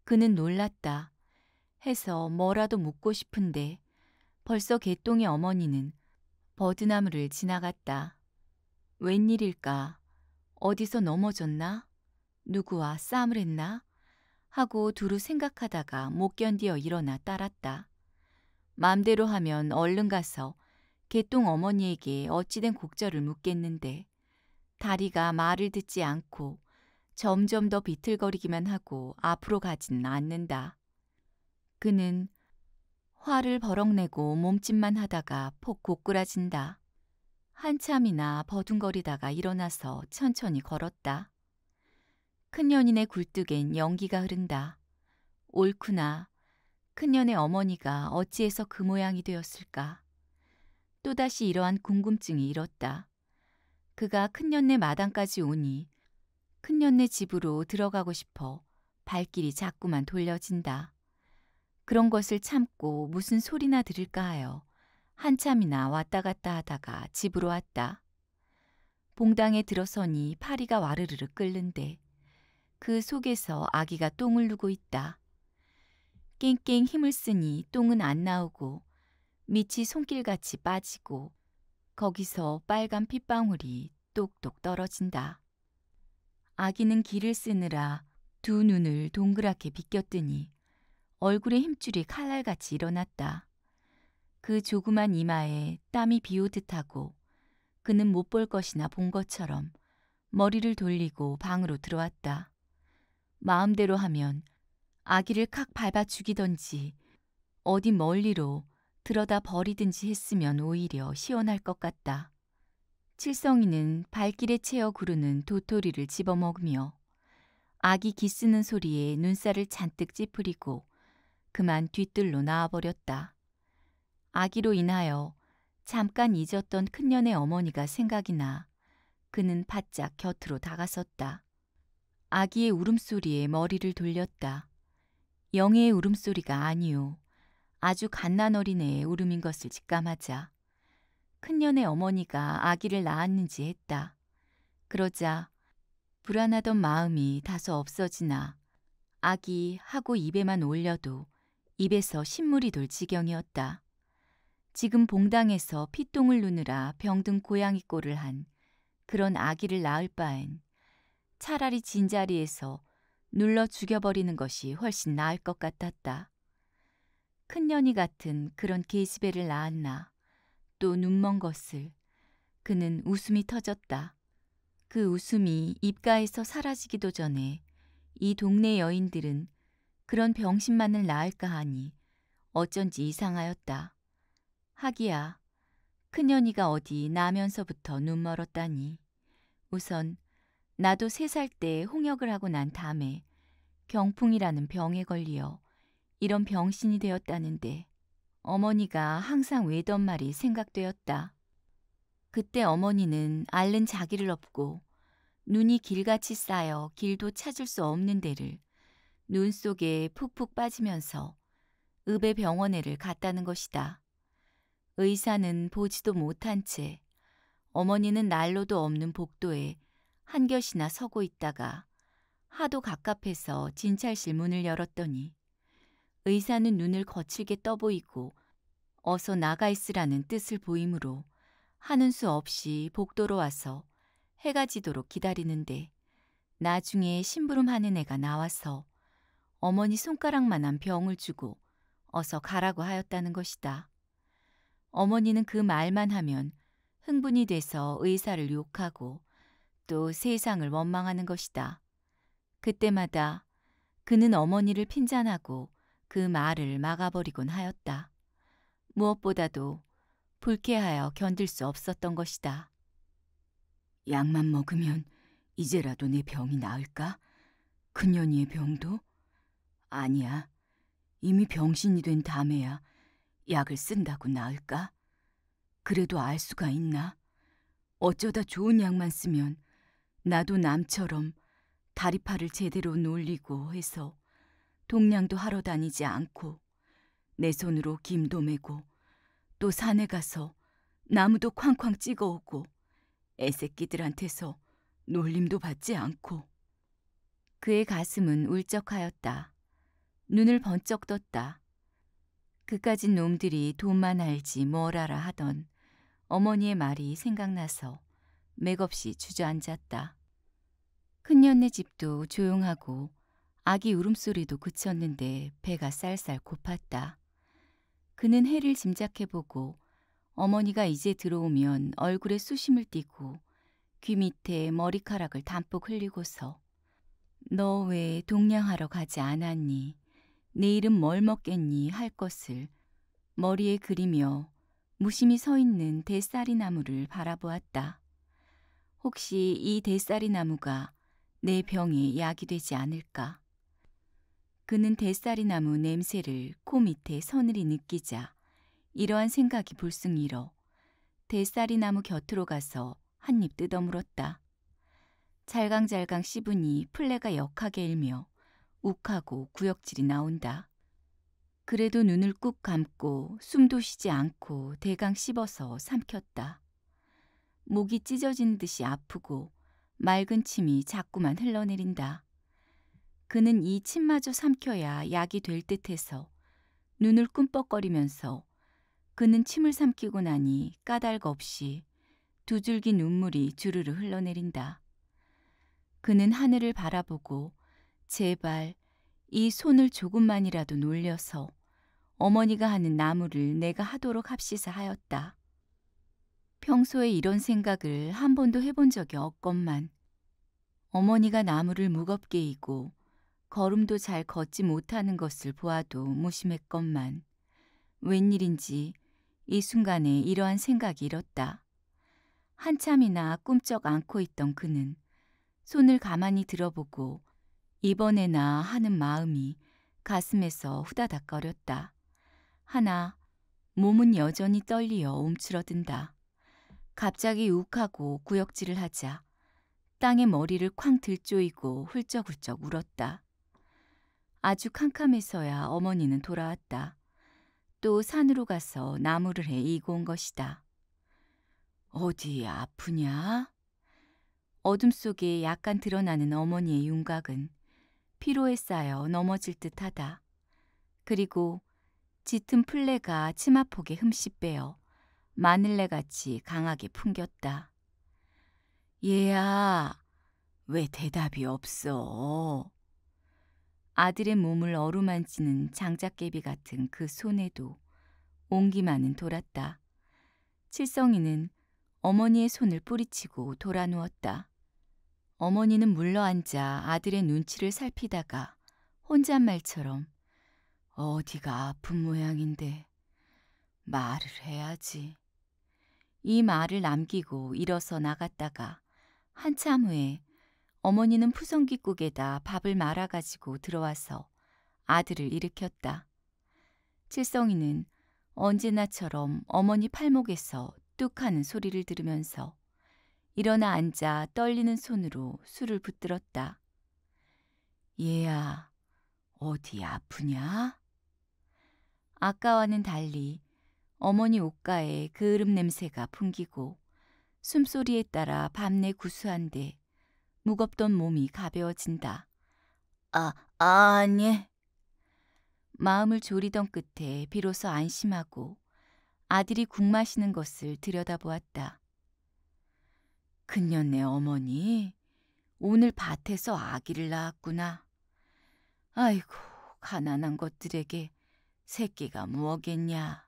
그는 놀랐다. 해서 뭐라도 묻고 싶은데 벌써 개똥의 어머니는 버드나무를 지나갔다. 웬일일까? 어디서 넘어졌나? 누구와 싸움을 했나? 하고 두루 생각하다가 못 견디어 일어나 따랐다. 맘대로 하면 얼른 가서 개똥 어머니에게 어찌된 곡절을 묻겠는데 다리가 말을 듣지 않고 점점 더 비틀거리기만 하고 앞으로 가지는 않는다. 그는 화를 버럭내고 몸짓만 하다가 폭 고꾸라진다. 한참이나 버둥거리다가 일어나서 천천히 걸었다. 큰년인의 굴뚝엔 연기가 흐른다. 옳구나. 큰년의 어머니가 어찌해서 그 모양이 되었을까. 또다시 이러한 궁금증이 일었다. 그가 큰년네 마당까지 오니 큰년네 집으로 들어가고 싶어 발길이 자꾸만 돌려진다. 그런 것을 참고 무슨 소리나 들을까 하여 한참이나 왔다 갔다 하다가 집으로 왔다. 봉당에 들어서니 파리가 와르르르 끓는데 그 속에서 아기가 똥을 누고 있다. 깽깽 힘을 쓰니 똥은 안 나오고 밑이 손길같이 빠지고 거기서 빨간 핏방울이 똑똑 떨어진다. 아기는 기를 쓰느라 두 눈을 동그랗게 비꼈더니 얼굴에 힘줄이 칼날같이 일어났다. 그 조그만 이마에 땀이 비오듯 하고 그는 못 볼 것이나 본 것처럼 머리를 돌리고 방으로 들어왔다. 마음대로 하면 아기를 칵 밟아 죽이던지 어디 멀리로 들어다 버리든지 했으면 오히려 시원할 것 같다. 칠성이는 발길에 채어 구르는 도토리를 집어먹으며 아기 기쓰는 소리에 눈살을 잔뜩 찌푸리고 그만 뒤뜰로 나와버렸다. 아기로 인하여 잠깐 잊었던 큰년의 어머니가 생각이 나 그는 바짝 곁으로 다가섰다. 아기의 울음소리에 머리를 돌렸다. 영애의 울음소리가 아니오. 아주 갓난어린애의 울음인 것을 직감하자 큰년의 어머니가 아기를 낳았는지 했다. 그러자 불안하던 마음이 다소 없어지나 아기 하고 입에만 올려도 입에서 신물이 돌 지경이었다. 지금 봉당에서 피똥을 누느라 병든 고양이 꼴을 한 그런 아기를 낳을 바엔 차라리 진자리에서 눌러 죽여버리는 것이 훨씬 나을 것 같았다. 큰년이 같은 그런 계집애를 낳았나 또 눈먼 것을 그는 웃음이 터졌다. 그 웃음이 입가에서 사라지기도 전에 이 동네 여인들은 그런 병신만을 낳을까 하니 어쩐지 이상하였다. 하기야 큰년이가 어디 나면서부터 눈멀었다니. 우선 나도 3살 때 홍역을 하고 난 다음에 경풍이라는 병에 걸리어 이런 병신이 되었다는데 어머니가 항상 외던 말이 생각되었다. 그때 어머니는 앓는 자기를 업고 눈이 길같이 쌓여 길도 찾을 수 없는 데를 눈 속에 푹푹 빠지면서 읍의 병원에를 갔다는 것이다. 의사는 보지도 못한 채 어머니는 난로도 없는 복도에 한 곁이나 서고 있다가 하도 갑갑해서 진찰실 문을 열었더니 의사는 눈을 거칠게 떠보이고 어서 나가 있으라는 뜻을 보이므로 하는 수 없이 복도로 와서 해가 지도록 기다리는데 나중에 심부름하는 애가 나와서 어머니 손가락만한 병을 주고 어서 가라고 하였다는 것이다. 어머니는 그 말만 하면 흥분이 돼서 의사를 욕하고 또 세상을 원망하는 것이다. 그때마다 그는 어머니를 핀잔하고 그 말을 막아버리곤 하였다. 무엇보다도 불쾌하여 견딜 수 없었던 것이다. 약만 먹으면 이제라도 내 병이 나을까? 큰년이의 병도? 아니야. 이미 병신이 된 다음에야 약을 쓴다고 나을까? 그래도 알 수가 있나? 어쩌다 좋은 약만 쓰면 나도 남처럼 다리팔을 제대로 놀리고 해서 동냥도 하러 다니지 않고 내 손으로 김도 메고 또 산에 가서 나무도 쾅쾅 찍어오고 애새끼들한테서 놀림도 받지 않고. 그의 가슴은 울적하였다. 눈을 번쩍 떴다. 그까진 놈들이 돈만 알지 뭘 알아 하던 어머니의 말이 생각나서 맥없이 주저앉았다. 큰년네 집도 조용하고 아기 울음소리도 그쳤는데 배가 쌀쌀 고팠다. 그는 해를 짐작해보고 어머니가 이제 들어오면 얼굴에 수심을 띠고 귀 밑에 머리카락을 담뿍 흘리고서 너 왜 동냥하러 가지 않았니? 내일은 뭘 먹겠니? 할 것을 머리에 그리며 무심히 서 있는 대싸리 나무를 바라보았다. 혹시 이 대싸리 나무가 내 병에 약이 되지 않을까? 그는 대싸리 나무 냄새를 코 밑에 서늘히 느끼자 이러한 생각이 불쑥 일어 대싸리 나무 곁으로 가서 한 입 뜯어물었다. 잘강잘강 씹으니 플레가 역하게 일며 욱하고 구역질이 나온다. 그래도 눈을 꾹 감고 숨도 쉬지 않고 대강 씹어서 삼켰다. 목이 찢어진 듯이 아프고 맑은 침이 자꾸만 흘러내린다. 그는 이 침마저 삼켜야 약이 될 듯해서 눈을 꿈뻑거리면서 그는 침을 삼키고 나니 까닭 없이 두 줄기 눈물이 주르르 흘러내린다. 그는 하늘을 바라보고 제발 이 손을 조금만이라도 놀려서 어머니가 하는 나무를 내가 하도록 합시사 하였다. 평소에 이런 생각을 한 번도 해본 적이 없건만 어머니가 나무를 무겁게 이고 걸음도 잘 걷지 못하는 것을 보아도 무심했건만 웬일인지 이 순간에 이러한 생각이 일었다. 한참이나 꿈쩍 않고 있던 그는 손을 가만히 들어보고 이번에나 하는 마음이 가슴에서 후다닥거렸다. 하나 몸은 여전히 떨리어 움츠러든다. 갑자기 욱하고 구역질을 하자 땅에 머리를 쾅 들조이고 훌쩍훌쩍 울었다. 아주 캄캄해서야 어머니는 돌아왔다. 또 산으로 가서 나무를 해 이고 온 것이다. 어디 아프냐? 어둠 속에 약간 드러나는 어머니의 윤곽은 피로에 쌓여 넘어질 듯하다. 그리고 짙은 플레가 치마폭에 흠씬 빼어 마늘레같이 강하게 풍겼다. 얘야, 왜 대답이 없어? 아들의 몸을 어루만지는 장작개비 같은 그 손에도 온기만은 돌았다. 칠성이는 어머니의 손을 뿌리치고 돌아 누웠다. 어머니는 물러앉아 아들의 눈치를 살피다가 혼잣말처럼 어디가 아픈 모양인데 말을 해야지. 이 말을 남기고 일어서 나갔다가 한참 후에 어머니는 푸성귀국에다 밥을 말아가지고 들어와서 아들을 일으켰다. 칠성이는 언제나처럼 어머니 팔목에서 뚝 하는 소리를 들으면서 일어나 앉아 떨리는 손으로 술을 붙들었다. 얘야, 어디 아프냐? 아까와는 달리 어머니 옷가에 그을음 냄새가 풍기고 숨소리에 따라 밤내 구수한데 무겁던 몸이 가벼워진다. 아니. 마음을 졸이던 끝에 비로소 안심하고 아들이 국 마시는 것을 들여다보았다. 큰년네 어머니, 오늘 밭에서 아기를 낳았구나. 아이고, 가난한 것들에게 새끼가 무엇겠냐.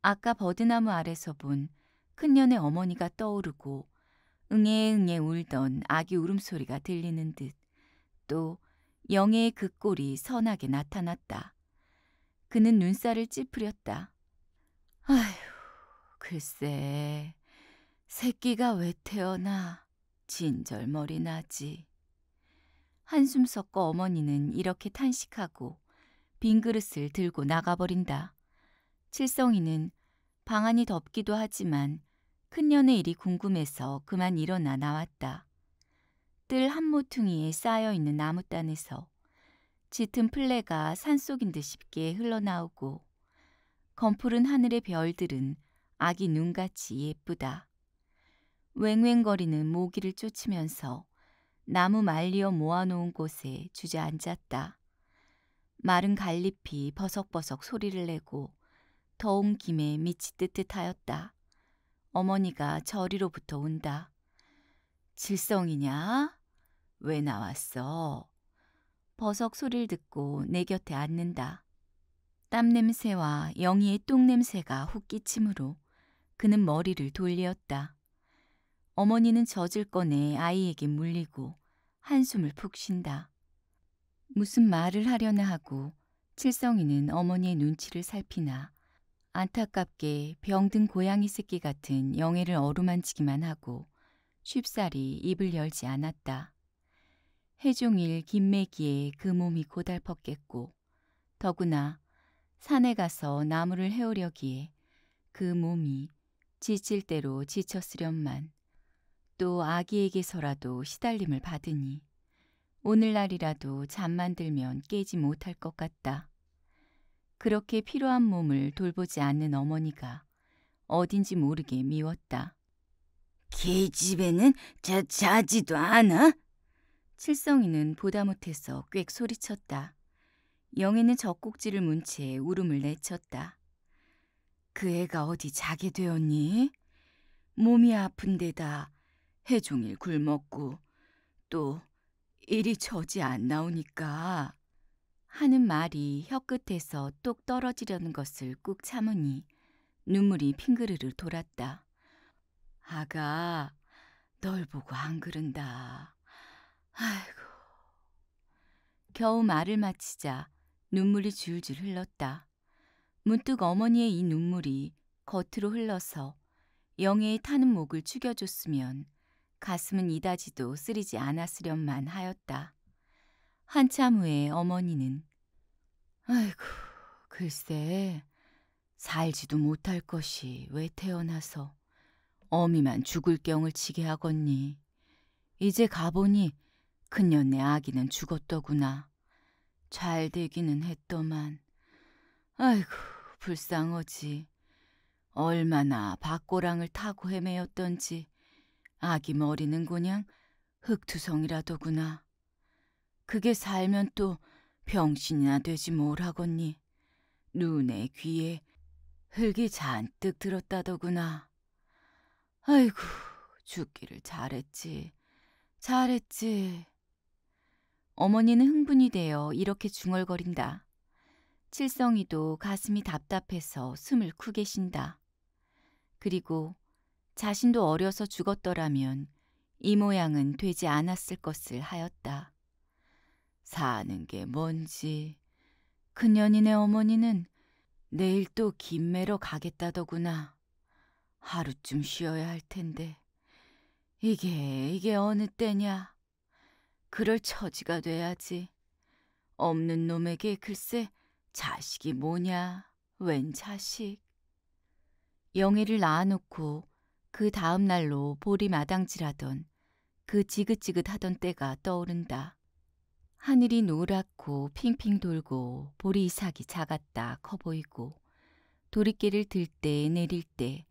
아까 버드나무 아래서 본 큰년의 어머니가 떠오르고 응애응애 울던 아기 울음소리가 들리는 듯 또 영애의 그 꼴이 선하게 나타났다. 그는 눈살을 찌푸렸다. 아휴, 글쎄, 새끼가 왜 태어나 진절머리 나지. 한숨 섞어 어머니는 이렇게 탄식하고 빈 그릇을 들고 나가버린다. 칠성이는 방 안이 덥기도 하지만 큰년의 일이 궁금해서 그만 일어나 나왔다. 뜰 한 모퉁이에 쌓여있는 나무단에서 짙은 플레가 산속인 듯 쉽게 흘러나오고 검푸른 하늘의 별들은 아기 눈같이 예쁘다. 왱왱거리는 모기를 쫓으면서 나무 말리어 모아놓은 곳에 주저앉았다. 마른 갈잎이 버석버석 소리를 내고 더운 김에 밑이 뜨뜻하였다. 어머니가 저리로부터 온다. 질성이냐? 왜 나왔어? 버석 소리를 듣고 내 곁에 앉는다. 땀 냄새와 영희의 똥 냄새가 훅 끼치므로 그는 머리를 돌리었다. 어머니는 젖을 꺼내 아이에게 물리고 한숨을 푹 쉰다. 무슨 말을 하려나 하고 칠성이는 어머니의 눈치를 살피나 안타깝게 병든 고양이 새끼 같은 영애를 어루만지기만 하고 쉽사리 입을 열지 않았다. 해종일 김매기에 그 몸이 고달펐겠고 더구나 산에 가서 나무를 헤우려기에 그 몸이 지칠 대로 지쳤으련만 또 아기에게서라도 시달림을 받으니 오늘날이라도 잠만 들면 깨지 못할 것 같다. 그렇게 피로한 몸을 돌보지 않는 어머니가 어딘지 모르게 미웠다.
계집애는 자지도 않아?
칠성이는 보다 못해서 꽥 소리쳤다. 영애는 젖꼭지를 문 채 울음을 내쳤다. 그 애가 어디 자게 되었니? 몸이 아픈 데다 해종일 굶었고 또 일이 젖이 안 나오니까 하는 말이 혀끝에서 똑 떨어지려는 것을 꾹 참으니 눈물이 핑그르르 돌았다. 아가, 널 보고 안 그른다. 아이고. 겨우 말을 마치자 눈물이 줄줄 흘렀다. 문득 어머니의 이 눈물이 겉으로 흘러서 영애의 타는 목을 죽여줬으면 가슴은 이다지도 쓰리지 않았으련만 하였다. 한참 후에 어머니는 아이고, 글쎄, 살지도 못할 것이 왜 태어나서 어미만 죽을 경을 치게 하겠니. 이제 가보니 큰년네 아기는 죽었더구나. 잘 되기는 했더만. 아이고, 불쌍하지. 얼마나 밭고랑을 타고 헤매였던지 아기 머리는 그냥 흙투성이라더구나. 그게 살면 또 병신이나 되지 뭘 하겠니. 눈에 귀에 흙이 잔뜩 들었다더구나. 아이고, 죽기를 잘했지. 잘했지. 어머니는 흥분이 되어 이렇게 중얼거린다. 칠성이도 가슴이 답답해서 숨을 크게 쉰다. 그리고 자신도 어려서 죽었더라면 이 모양은 되지 않았을 것을 하였다. 사는 게 뭔지. 그년이네 어머니는 내일 또 김매러 가겠다더구나. 하루쯤 쉬어야 할 텐데. 이게 어느 때냐. 그럴 처지가 돼야지. 없는 놈에게 글쎄 자식이 뭐냐. 웬 자식. 영애를 낳아놓고 그 다음 날로 볼이 마당질하던 그 지긋지긋하던 때가 떠오른다. 하늘이 노랗고 핑핑 돌고 볼이 이삭이 작았다 커 보이고 도리깨를 들 때 내릴 때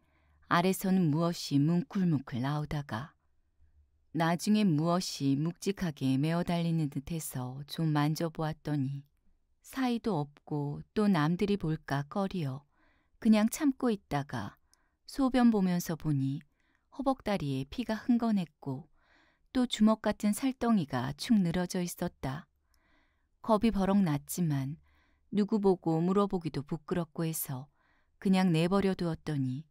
아래서는 무엇이 뭉클뭉클 나오다가 나중에 무엇이 묵직하게 메어 달리는 듯해서 좀 만져보았더니 사이도 없고 또 남들이 볼까 꺼리어 그냥 참고 있다가 소변 보면서 보니 허벅다리에 피가 흥건했고 또 주먹 같은 살덩이가 축 늘어져 있었다. 겁이 버럭 났지만 누구 보고 물어보기도 부끄럽고 해서 그냥 내버려 두었더니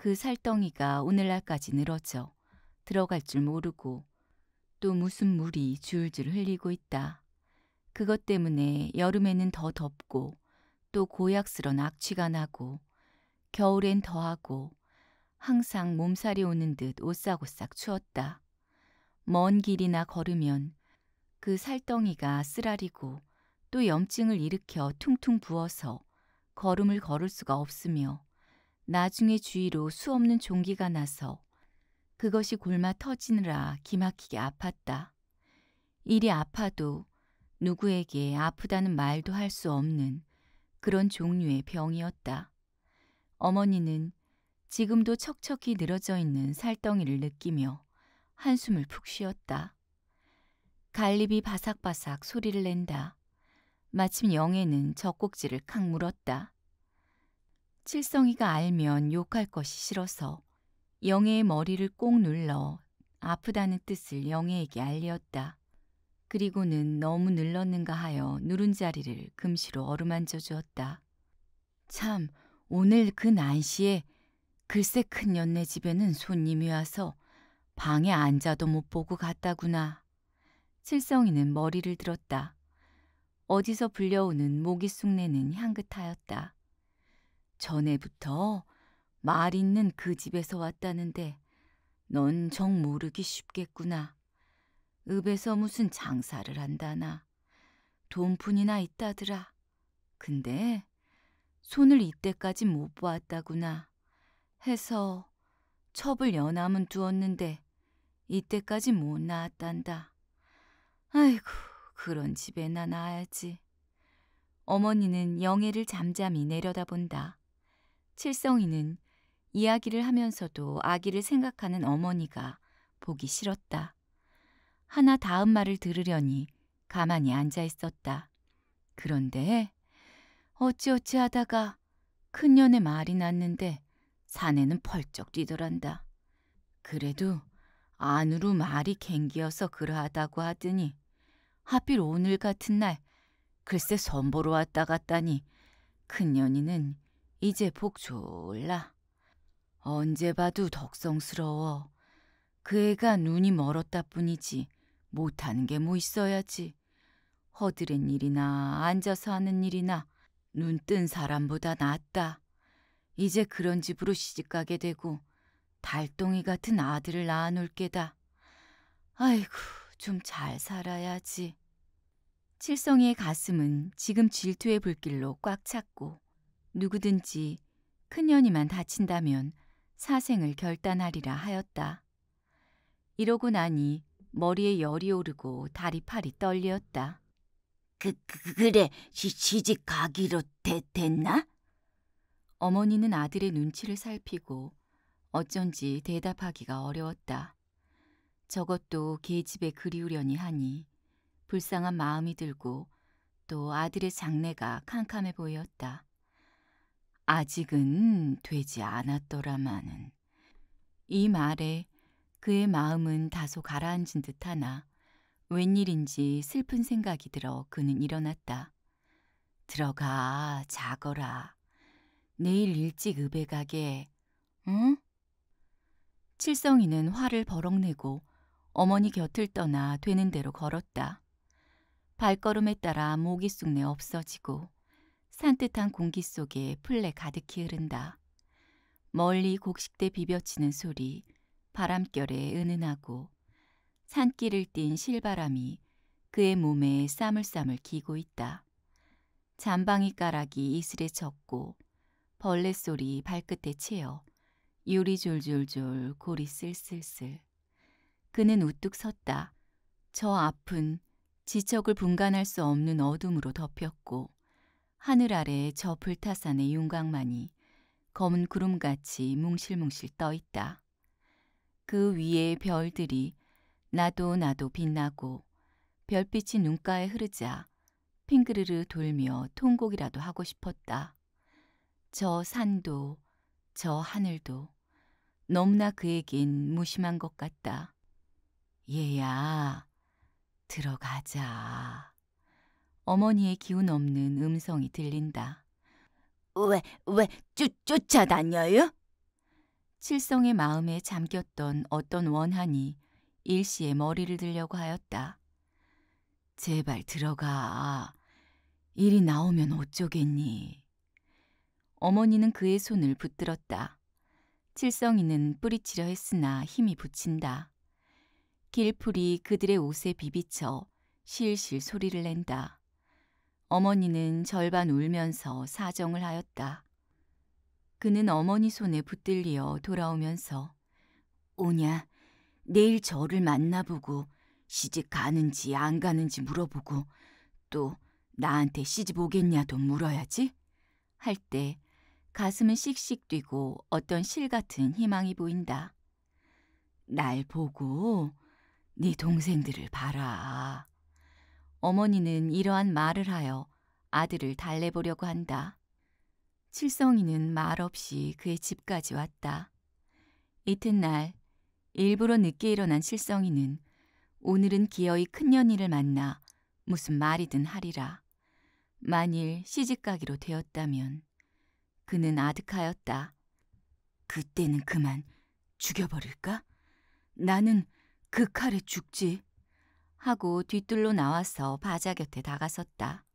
그 살덩이가 오늘날까지 늘어져 들어갈 줄 모르고 또 무슨 물이 줄줄 흘리고 있다. 그것 때문에 여름에는 더 덥고 또 고약스런 악취가 나고 겨울엔 더하고 항상 몸살이 오는 듯 오싹오싹 추웠다. 먼 길이나 걸으면 그 살덩이가 쓰라리고 또 염증을 일으켜 퉁퉁 부어서 걸음을 걸을 수가 없으며 나중에 주위로 수없는 종기가 나서 그것이 골마 터지느라 기막히게 아팠다. 이리 아파도 누구에게 아프다는 말도 할 수 없는 그런 종류의 병이었다. 어머니는 지금도 척척히 늘어져 있는 살덩이를 느끼며 한숨을 푹 쉬었다. 갈립이 바삭바삭 소리를 낸다. 마침 영애는 젖꼭지를 칵 물었다. 칠성이가 알면 욕할 것이 싫어서 영애의 머리를 꼭 눌러 아프다는 뜻을 영애에게 알렸다. 그리고는 너무 늘렀는가 하여 누른 자리를 금시로 어루만져 주었다. 참, 오늘 그 난시에 글쎄 큰 년네 집에는 손님이 와서 방에 앉아도 못 보고 갔다구나. 칠성이는 머리를 들었다. 어디서 불려오는 모기 쑥내는 향긋하였다. 전에부터 말 있는 그 집에서 왔다는데 넌 정 모르기 쉽겠구나. 읍에서 무슨 장사를 한다나. 돈푼이나 있다더라. 근데 손을 이때까지 못 보았다구나. 해서 첩을 연함은 두었는데 이때까지 못 나왔단다. 아이고, 그런 집에나 나야지. 어머니는 영애를 잠잠히 내려다본다. 칠성이는 이야기를 하면서도 아기를 생각하는 어머니가 보기 싫었다. 하나 다음 말을 들으려니 가만히 앉아 있었다. 그런데 어찌어찌 하다가 큰년의 말이 났는데 사내는 펄쩍 뛰더란다. 그래도 안으로 말이 갱기어서 그러하다고 하더니 하필 오늘 같은 날 글쎄 선보러 왔다 갔다니 큰년이는 이제 복 졸라. 언제 봐도 덕성스러워. 그 애가 눈이 멀었다 뿐이지 못하는 게 뭐 있어야지. 허드렛 일이나 앉아서 하는 일이나 눈 뜬 사람보다 낫다. 이제 그런 집으로 시집가게 되고 달동이 같은 아들을 낳아놓을 게다. 아이고, 좀 잘 살아야지. 칠성이의 가슴은 지금 질투의 불길로 꽉 찼고 누구든지 큰년이만 다친다면 사생을 결단하리라 하였다. 이러고 나니 머리에 열이 오르고 다리 팔이 떨리었다.
그래, 시집 가기로 됐나?
어머니는 아들의 눈치를 살피고 어쩐지 대답하기가 어려웠다. 저것도 계집에 그리우려니 하니 불쌍한 마음이 들고 또 아들의 장래가 캄캄해 보였다. 아직은 되지 않았더라마는. 이 말에 그의 마음은 다소 가라앉은 듯하나 웬일인지 슬픈 생각이 들어 그는 일어났다. 들어가 자거라. 내일 일찍 읍에 가게. 응? 칠성이는 화를 버럭 내고 어머니 곁을 떠나 되는 대로 걸었다. 발걸음에 따라 모기 쑥내 없어지고 산뜻한 공기 속에 풀레 가득히 흐른다. 멀리 곡식대 비벼치는 소리, 바람결에 은은하고 산길을 띤 실바람이 그의 몸에 싸물싸물 기고 있다. 잠방이 가락이 이슬에 젖고 벌레 소리 발끝에 채어 유리 졸졸졸 고리 쓸쓸쓸. 그는 우뚝 섰다. 저 앞은 지척을 분간할 수 없는 어둠으로 덮였고 하늘 아래 저 불타산의 윤곽만이 검은 구름같이 뭉실뭉실 떠 있다. 그 위에 별들이 나도 빛나고 별빛이 눈가에 흐르자 핑그르르 돌며 통곡이라도 하고 싶었다. 저 산도 저 하늘도 너무나 그에겐 무심한 것 같다. 얘야, 들어가자. 어머니의 기운 없는 음성이 들린다.
왜 쫓아다녀요?
칠성의 마음에 잠겼던 어떤 원한이 일시에 머리를 들려고 하였다. 제발 들어가. 일이 나오면 어쩌겠니? 어머니는 그의 손을 붙들었다. 칠성이는 뿌리치려 했으나 힘이 붙인다. 길풀이 그들의 옷에 비비쳐 실실 소리를 낸다. 어머니는 절반 울면서 사정을 하였다. 그는 어머니 손에 붙들려 돌아오면서 오냐, 내일 저를 만나보고 시집 가는지 안 가는지 물어보고 또 나한테 시집 오겠냐도 물어야지? 할 때 가슴은 씩씩 뛰고 어떤 실 같은 희망이 보인다. 날 보고 네 동생들을 봐라. 어머니는 이러한 말을 하여 아들을 달래보려고 한다. 칠성이는 말없이 그의 집까지 왔다. 이튿날 일부러 늦게 일어난 칠성이는 오늘은 기어이 큰년이를 만나 무슨 말이든 하리라. 만일 시집가기로 되었다면 그는 아득하였다. 그때는 그만 죽여버릴까? 나는 그 칼에 죽지. 하고 뒤뜰로 나와서 바자 곁에 다가섰다.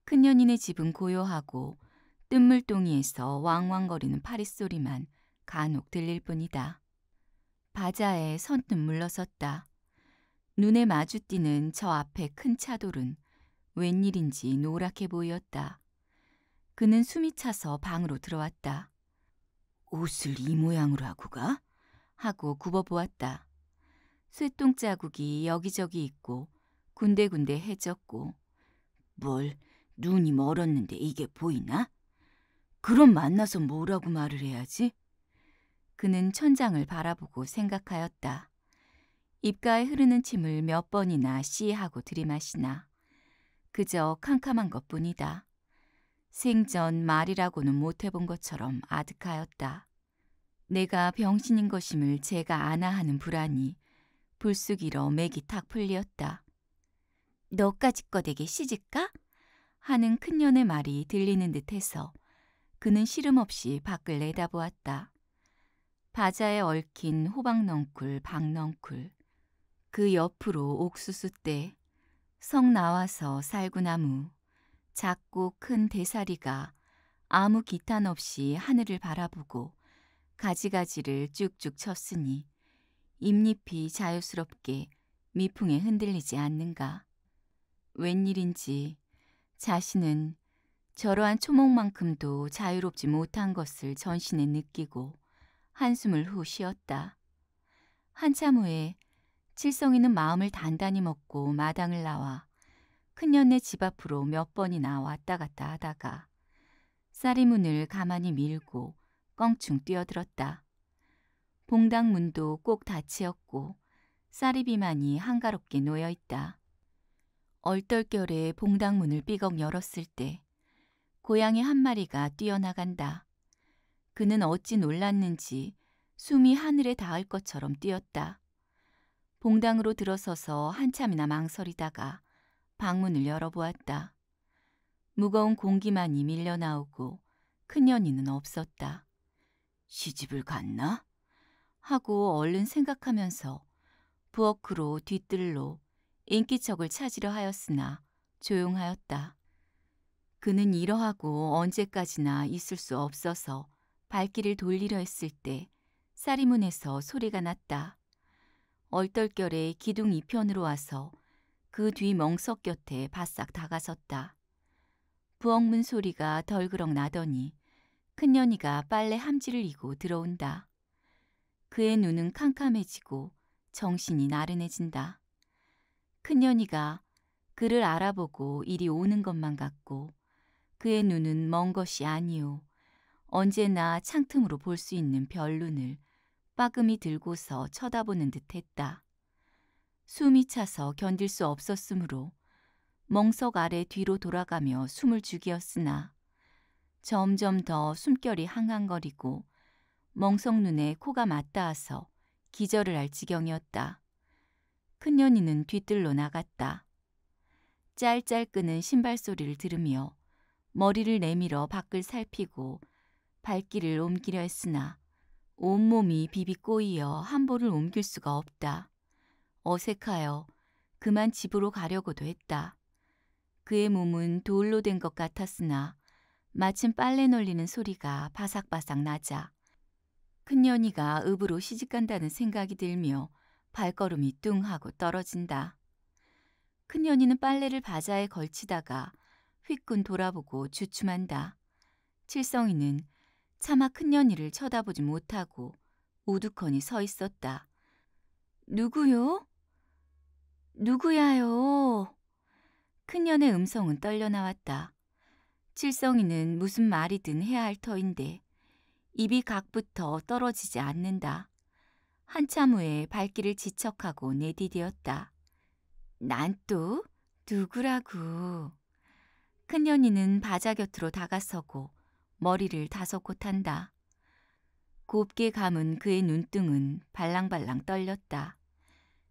큰년이네 집은 고요하고 뜬물동이에서 왕왕거리는 파릿소리만 간혹 들릴 뿐이다. 바자에 선뜻 물러섰다. 눈에 마주띄는 저 앞에 큰 차돌은 웬일인지 노랗게 보였다. 그는 숨이 차서 방으로 들어왔다. 옷을 이 모양으로 하고 가? 하고 굽어보았다. 쇠똥자국이 여기저기 있고 군데군데 해졌고 뭘 눈이 멀었는데 이게 보이나? 그럼 만나서 뭐라고 말을 해야지? 그는 천장을 바라보고 생각하였다. 입가에 흐르는 침을 몇 번이나 씨하고 들이마시나 그저 캄캄한 것뿐이다. 생전 말이라고는 못해본 것처럼 아득하였다. 내가 병신인 것임을 제가 아나 하는 불안이 불쑥 일어 맥이 탁 풀리었다. 너까지 꺼대게 시집가? 하는 큰년의 말이 들리는 듯해서 그는 시름없이 밖을 내다보았다. 바자에 얽힌 호박넝쿨, 박넝쿨, 그 옆으로 옥수수대, 성 나와서 살구나무, 작고 큰 대사리가 아무 기탄 없이 하늘을 바라보고 가지가지를 쭉쭉 쳤으니 잎잎이 자유스럽게 미풍에 흔들리지 않는가. 웬일인지 자신은 저러한 초목만큼도 자유롭지 못한 것을 전신에 느끼고 한숨을 후 쉬었다. 한참 후에 칠성이는 마음을 단단히 먹고 마당을 나와 큰년네 집 앞으로 몇 번이나 왔다 갔다 하다가 쌀이문을 가만히 밀고 껑충 뛰어들었다. 봉당문도 꼭 닫히었고 쌀이비만이 한가롭게 놓여있다. 얼떨결에 봉당문을 삐걱 열었을 때 고양이 한 마리가 뛰어나간다. 그는 어찌 놀랐는지 숨이 하늘에 닿을 것처럼 뛰었다. 봉당으로 들어서서 한참이나 망설이다가 방문을 열어보았다. 무거운 공기만이 밀려나오고 큰년이는 없었다. 시집을 갔나? 하고 얼른 생각하면서 부엌으로 뒤뜰로 인기척을 찾으려 하였으나 조용하였다. 그는 이러하고 언제까지나 있을 수 없어서 발길을 돌리려 했을 때 쌀이문에서 소리가 났다. 얼떨결에 기둥 이편으로 와서 그 뒤 멍석 곁에 바싹 다가섰다. 부엌문 소리가 덜그럭 나더니 큰년이가 빨래 함지를 이고 들어온다. 그의 눈은 캄캄해지고 정신이 나른해진다. 큰년이가 그를 알아보고 이리 오는 것만 같고 그의 눈은 먼 것이 아니오 언제나 창틈으로 볼 수 있는 별눈을 빠금이 들고서 쳐다보는 듯했다. 숨이 차서 견딜 수 없었으므로 멍석 아래 뒤로 돌아가며 숨을 죽이었으나 점점 더 숨결이 항항거리고 멍석 눈에 코가 맞닿아서 기절을 할 지경이었다. 큰년이는 뒤뜰로 나갔다. 짤짤 끄는 신발 소리를 들으며 머리를 내밀어 밖을 살피고 발길을 옮기려 했으나 온몸이 비비 꼬이어 한 볼을 옮길 수가 없다. 어색하여 그만 집으로 가려고도 했다. 그의 몸은 돌로 된 것 같았으나 마침 빨래 널리는 소리가 바삭바삭 나자 큰년이가 읍으로 시집간다는 생각이 들며 발걸음이 뚱 하고 떨어진다. 큰년이는 빨래를 바자에 걸치다가 휘끈 돌아보고 주춤한다. 칠성이는 차마 큰년이를 쳐다보지 못하고 우두커니 서 있었다. 누구요? 누구야요? 큰년의 음성은 떨려 나왔다. 칠성이는 무슨 말이든 해야 할 터인데 입이 각부터 떨어지지 않는다. 한참 후에 발길을 지척하고 내디디었다. 난 또 누구라고. 큰년이는 바자 곁으로 다가서고 머리를 다소곳한다. 곱게 감은 그의 눈등은 발랑발랑 떨렸다.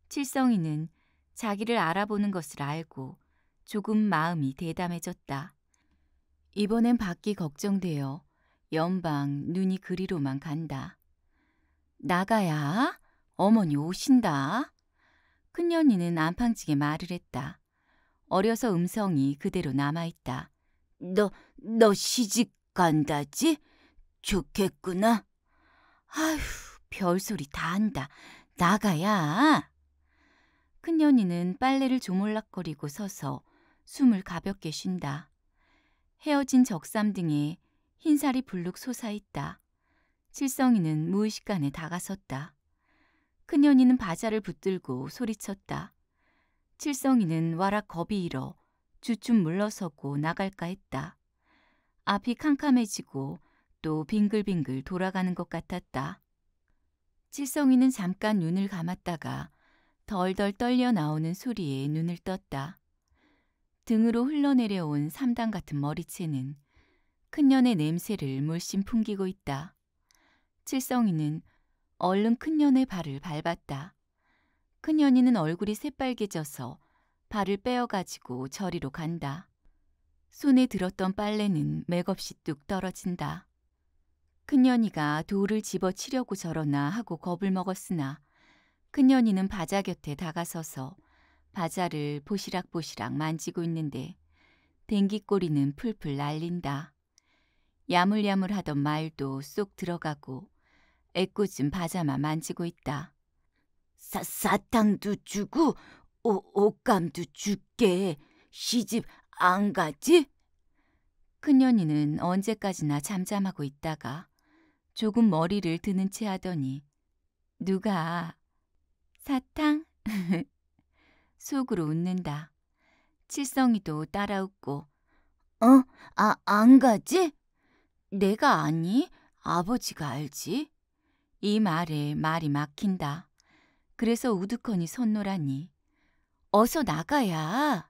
칠성이는 자기를 알아보는 것을 알고 조금 마음이 대담해졌다. 이번엔 밖이 걱정되어 연방 눈이 그리로만 간다. 나가야 어머니 오신다. 큰년이는 안팡지게 말을 했다. 어려서 음성이 그대로 남아있다. 너 시집 간다지? 좋겠구나. 아휴, 별소리 다 한다. 나가야. 큰년이는 빨래를 조물락거리고 서서 숨을 가볍게 쉰다. 헤어진 적삼등에 흰살이 불룩 솟아있다. 칠성이는 무의식간에 다가섰다. 큰년이는 바자를 붙들고 소리쳤다. 칠성이는 와락 겁이 일어 주춤 물러서고 나갈까 했다. 앞이 캄캄해지고 또 빙글빙글 돌아가는 것 같았다. 칠성이는 잠깐 눈을 감았다가 덜덜 떨려 나오는 소리에 눈을 떴다. 등으로 흘러내려온 삼단 같은 머리채는 큰년의 냄새를 물씬 풍기고 있다. 칠성이는 얼른 큰년의 발을 밟았다. 큰년이는 얼굴이 새빨개져서 발을 빼어가지고 저리로 간다. 손에 들었던 빨래는 맥없이 뚝 떨어진다. 큰년이가 돌을 집어치려고 저러나 하고 겁을 먹었으나 큰년이는 바자 곁에 다가서서 바자를 보시락보시락 만지고 있는데 댕기꼬리는 풀풀 날린다. 야물야물하던 말도 쏙 들어가고 애꿎은 바자만 만지고 있다. 사탕도 주고 옷감도 줄게. 시집 안 가지? 큰년이는 언제까지나 잠잠하고 있다가 조금 머리를 드는 채 하더니 누가 사탕? 속으로 웃는다. 칠성이도 따라 웃고 안 가지? 내가 아니? 아버지가 알지? 이 말에 말이 막힌다. 그래서 우두커니 솟노라니. 어서 나가야.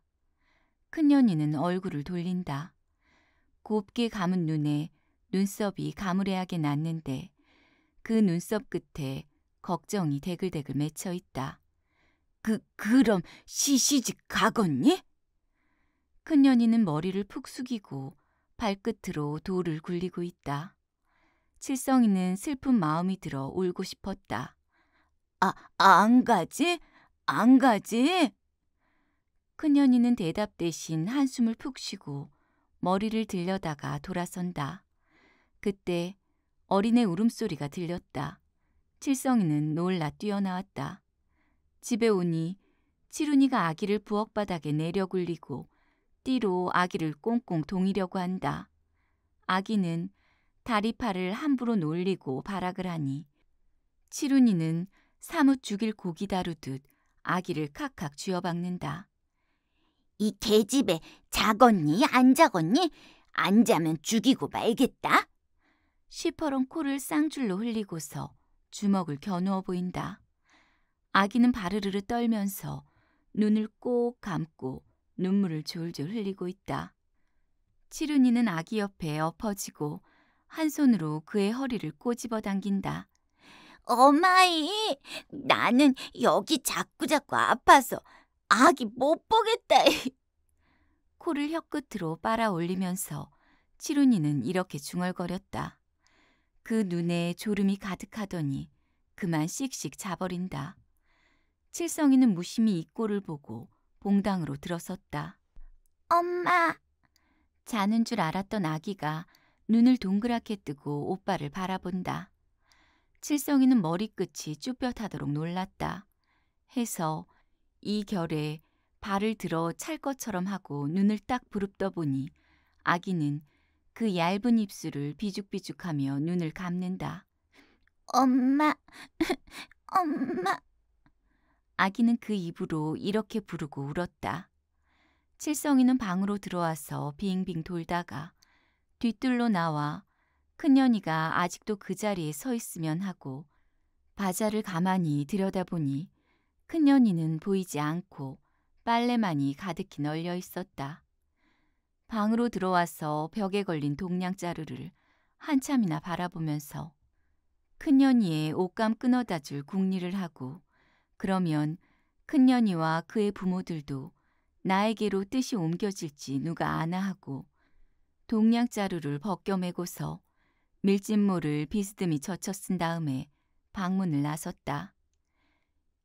큰년이는 얼굴을 돌린다. 곱게 감은 눈에 눈썹이 가무레하게 났는데 그 눈썹 끝에 걱정이 대글대글 맺혀 있다. 그럼 시집 가겄니? 큰년이는 머리를 푹 숙이고 발끝으로 돌을 굴리고 있다. 칠성이는 슬픈 마음이 들어 울고 싶었다. 안 가지? 안 가지? 큰년이는 대답 대신 한숨을 푹 쉬고 머리를 들여다가 돌아선다. 그때 어린애 울음소리가 들렸다. 칠성이는 놀라 뛰어나왔다. 집에 오니 칠훈이가 아기를 부엌바닥에 내려 굴리고 띠로 아기를 꽁꽁 동이려고 한다. 아기는 다리팔을 함부로 놀리고 발악을 하니 칠훈이는 사뭇 죽일 고기 다루듯 아기를 칵칵 쥐어박는다.
이 계집애 자겄니 안 자겄니? 안 자면 죽이고 말겠다.
시퍼런 코를 쌍줄로 흘리고서 주먹을 겨누어 보인다. 아기는 바르르르 떨면서 눈을 꼭 감고 눈물을 졸졸 흘리고 있다. 칠훈이는 아기 옆에 엎어지고 한 손으로 그의 허리를 꼬집어 당긴다.
어마이, 나는 여기 자꾸자꾸 아파서 아기 못 보겠다.
코를 혀끝으로 빨아 올리면서 칠훈이는 이렇게 중얼거렸다. 그 눈에 졸음이 가득하더니 그만 씩씩 자버린다. 칠성이는 무심히 이 꼴을 보고 봉당으로 들어섰다.
엄마,
자는 줄 알았던 아기가 눈을 동그랗게 뜨고 오빠를 바라본다. 칠성이는 머리끝이 쭈뼛하도록 놀랐다. 해서 이 결에 발을 들어 찰 것처럼 하고 눈을 딱 부릅떠 보니 아기는 그 얇은 입술을 비죽비죽하며 눈을 감는다.
엄마, 엄마.
아기는 그 입으로 이렇게 부르고 울었다. 칠성이는 방으로 들어와서 빙빙 돌다가 뒤뜰로 나와 큰년이가 아직도 그 자리에 서 있으면 하고 바자를 가만히 들여다보니 큰년이는 보이지 않고 빨래만이 가득히 널려 있었다. 방으로 들어와서 벽에 걸린 동냥자루를 한참이나 바라보면서 큰년이의 옷감 끊어다 줄 궁리를 하고 그러면 큰년이와 그의 부모들도 나에게로 뜻이 옮겨질지 누가 아나 하고 동냥자루를 벗겨매고서 밀짚모를 비스듬히 젖혀 쓴 다음에 방문을 나섰다.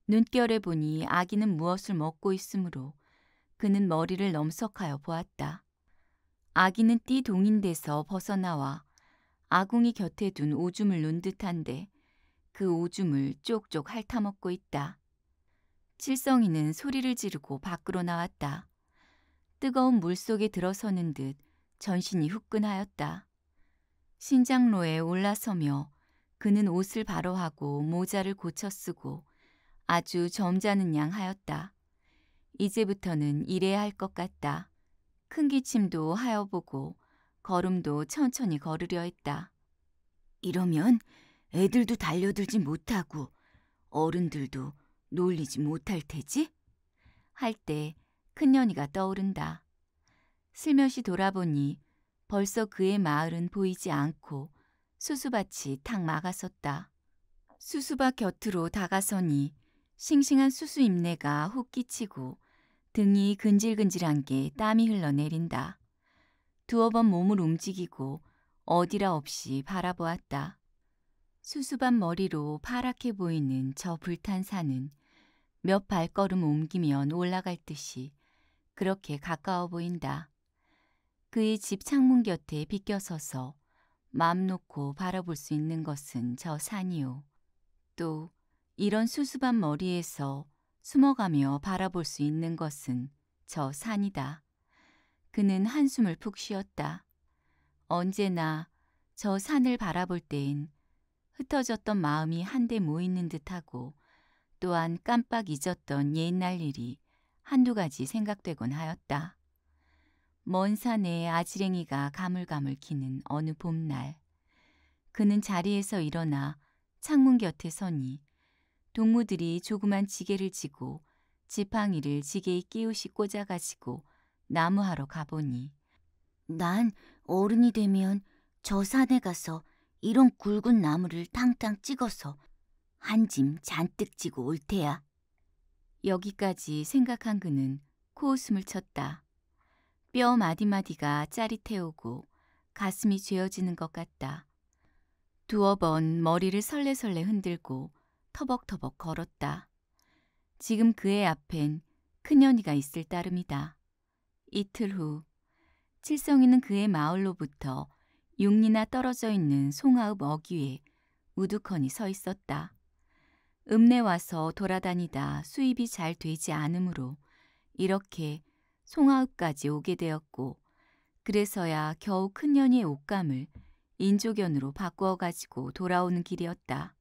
눈결에 보니 아기는 무엇을 먹고 있으므로 그는 머리를 넘석하여 보았다. 아기는 띠동인 데서 벗어나와 아궁이 곁에 둔 오줌을 눈 듯한데 그 오줌을 쪽쪽 핥아먹고 있다. 칠성이는 소리를 지르고 밖으로 나왔다. 뜨거운 물속에 들어서는 듯 전신이 후끈하였다. 신장로에 올라서며 그는 옷을 바로하고 모자를 고쳐 쓰고 아주 점잖은 양 하였다. 이제부터는 일해야 할 것 같다. 큰 기침도 하여보고 걸음도 천천히 걸으려 했다. 이러면 애들도 달려들지 못하고 어른들도 놀리지 못할 테지? 할 때 큰년이가 떠오른다. 슬며시 돌아보니 벌써 그의 마을은 보이지 않고 수수밭이 탁 막아섰다. 수수밭 곁으로 다가서니 싱싱한 수수 잎내가 훅 끼치고 등이 근질근질한 게 땀이 흘러내린다. 두어 번 몸을 움직이고 어디라 없이 바라보았다. 수수밭 머리로 파랗게 보이는 저 불탄 산은 몇 발걸음 옮기면 올라갈 듯이 그렇게 가까워 보인다. 그의 집 창문 곁에 비껴서서 맘 놓고 바라볼 수 있는 것은 저 산이요. 또 이런 수수밭 머리에서 숨어가며 바라볼 수 있는 것은 저 산이다. 그는 한숨을 푹 쉬었다. 언제나 저 산을 바라볼 때엔 흩어졌던 마음이 한데 모이는 듯하고 또한 깜빡 잊었던 옛날 일이 한두 가지 생각되곤 하였다. 먼 산에 아지랭이가 가물가물 기는 어느 봄날, 그는 자리에서 일어나 창문 곁에 서니 동무들이 조그만 지게를 지고 지팡이를 지게에 끼우시 꽂아가지고 나무하러 가보니
난 어른이 되면 저 산에 가서 이런 굵은 나무를 탕탕 찍어서 한 짐 잔뜩 지고 올 테야.
여기까지 생각한 그는 코웃음을 쳤다. 뼈 마디마디가 짜릿해오고 가슴이 죄어지는 것 같다. 두어 번 머리를 설레설레 흔들고 터벅터벅 걸었다. 지금 그의 앞엔 큰년이가 있을 따름이다. 이틀 후 칠성이는 그의 마을로부터 6리나 떨어져 있는 송아읍 어귀에 우두커니 서 있었다. 읍내 와서 돌아다니다 수입이 잘 되지 않으므로 이렇게 송아읍까지 오게 되었고 그래서야 겨우 큰년이의 옷감을 인조견으로 바꾸어 가지고 돌아오는 길이었다.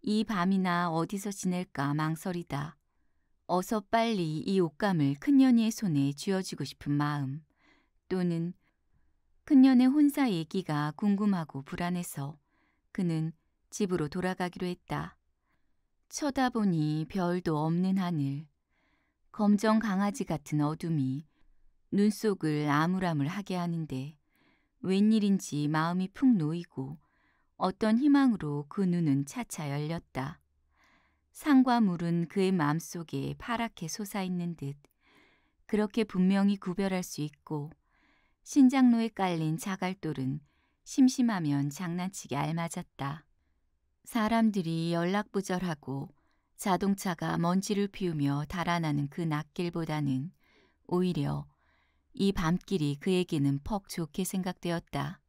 이 밤이나 어디서 지낼까 망설이다. 어서 빨리 이 옷감을 큰년이의 손에 쥐어주고 싶은 마음 또는 큰년의 혼사 얘기가 궁금하고 불안해서 그는 집으로 돌아가기로 했다. 쳐다보니 별도 없는 하늘, 검정 강아지 같은 어둠이 눈 속을 아물아물하게 하는데 웬일인지 마음이 푹 놓이고 어떤 희망으로 그 눈은 차차 열렸다. 산과 물은 그의 마음속에 파랗게 솟아있는 듯 그렇게 분명히 구별할 수 있고 신장로에 깔린 자갈돌은 심심하면 장난치기 알맞았다. 사람들이 연락부절하고 자동차가 먼지를 피우며 달아나는 그 낮길보다는 오히려 이 밤길이 그에게는 퍽 좋게 생각되었다.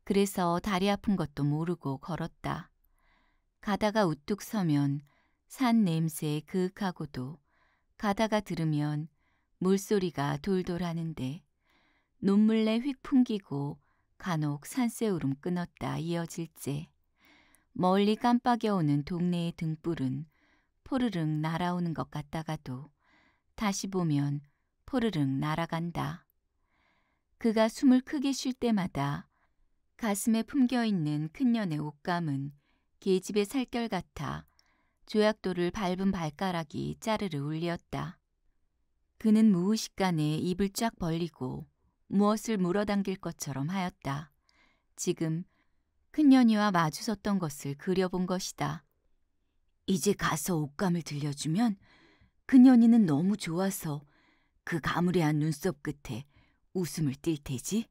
그래서 다리 아픈 것도 모르고 걸었다. 가다가 우뚝 서면 산 냄새 그윽하고도 가다가 들으면 물소리가 돌돌 하는데 논물레 휙 풍기고 간혹 산새울음 끊었다 이어질째. 멀리 깜빡여오는 동네의 등불은 포르륵 날아오는 것 같다가도 다시 보면 포르륵 날아간다. 그가 숨을 크게 쉴 때마다 가슴에 품겨있는 큰년의 옷감은 계집의 살결 같아 조약돌을 밟은 발가락이 짜르르 울렸다. 그는 무의식간에 입을 쫙 벌리고 무엇을 물어당길 것처럼 하였다. 지금 큰년이와 마주섰던 것을 그려본 것이다. 이제 가서 옷감을 들려주면 큰년이는 너무 좋아서 그 가무레한 눈썹 끝에 웃음을 띌 테지.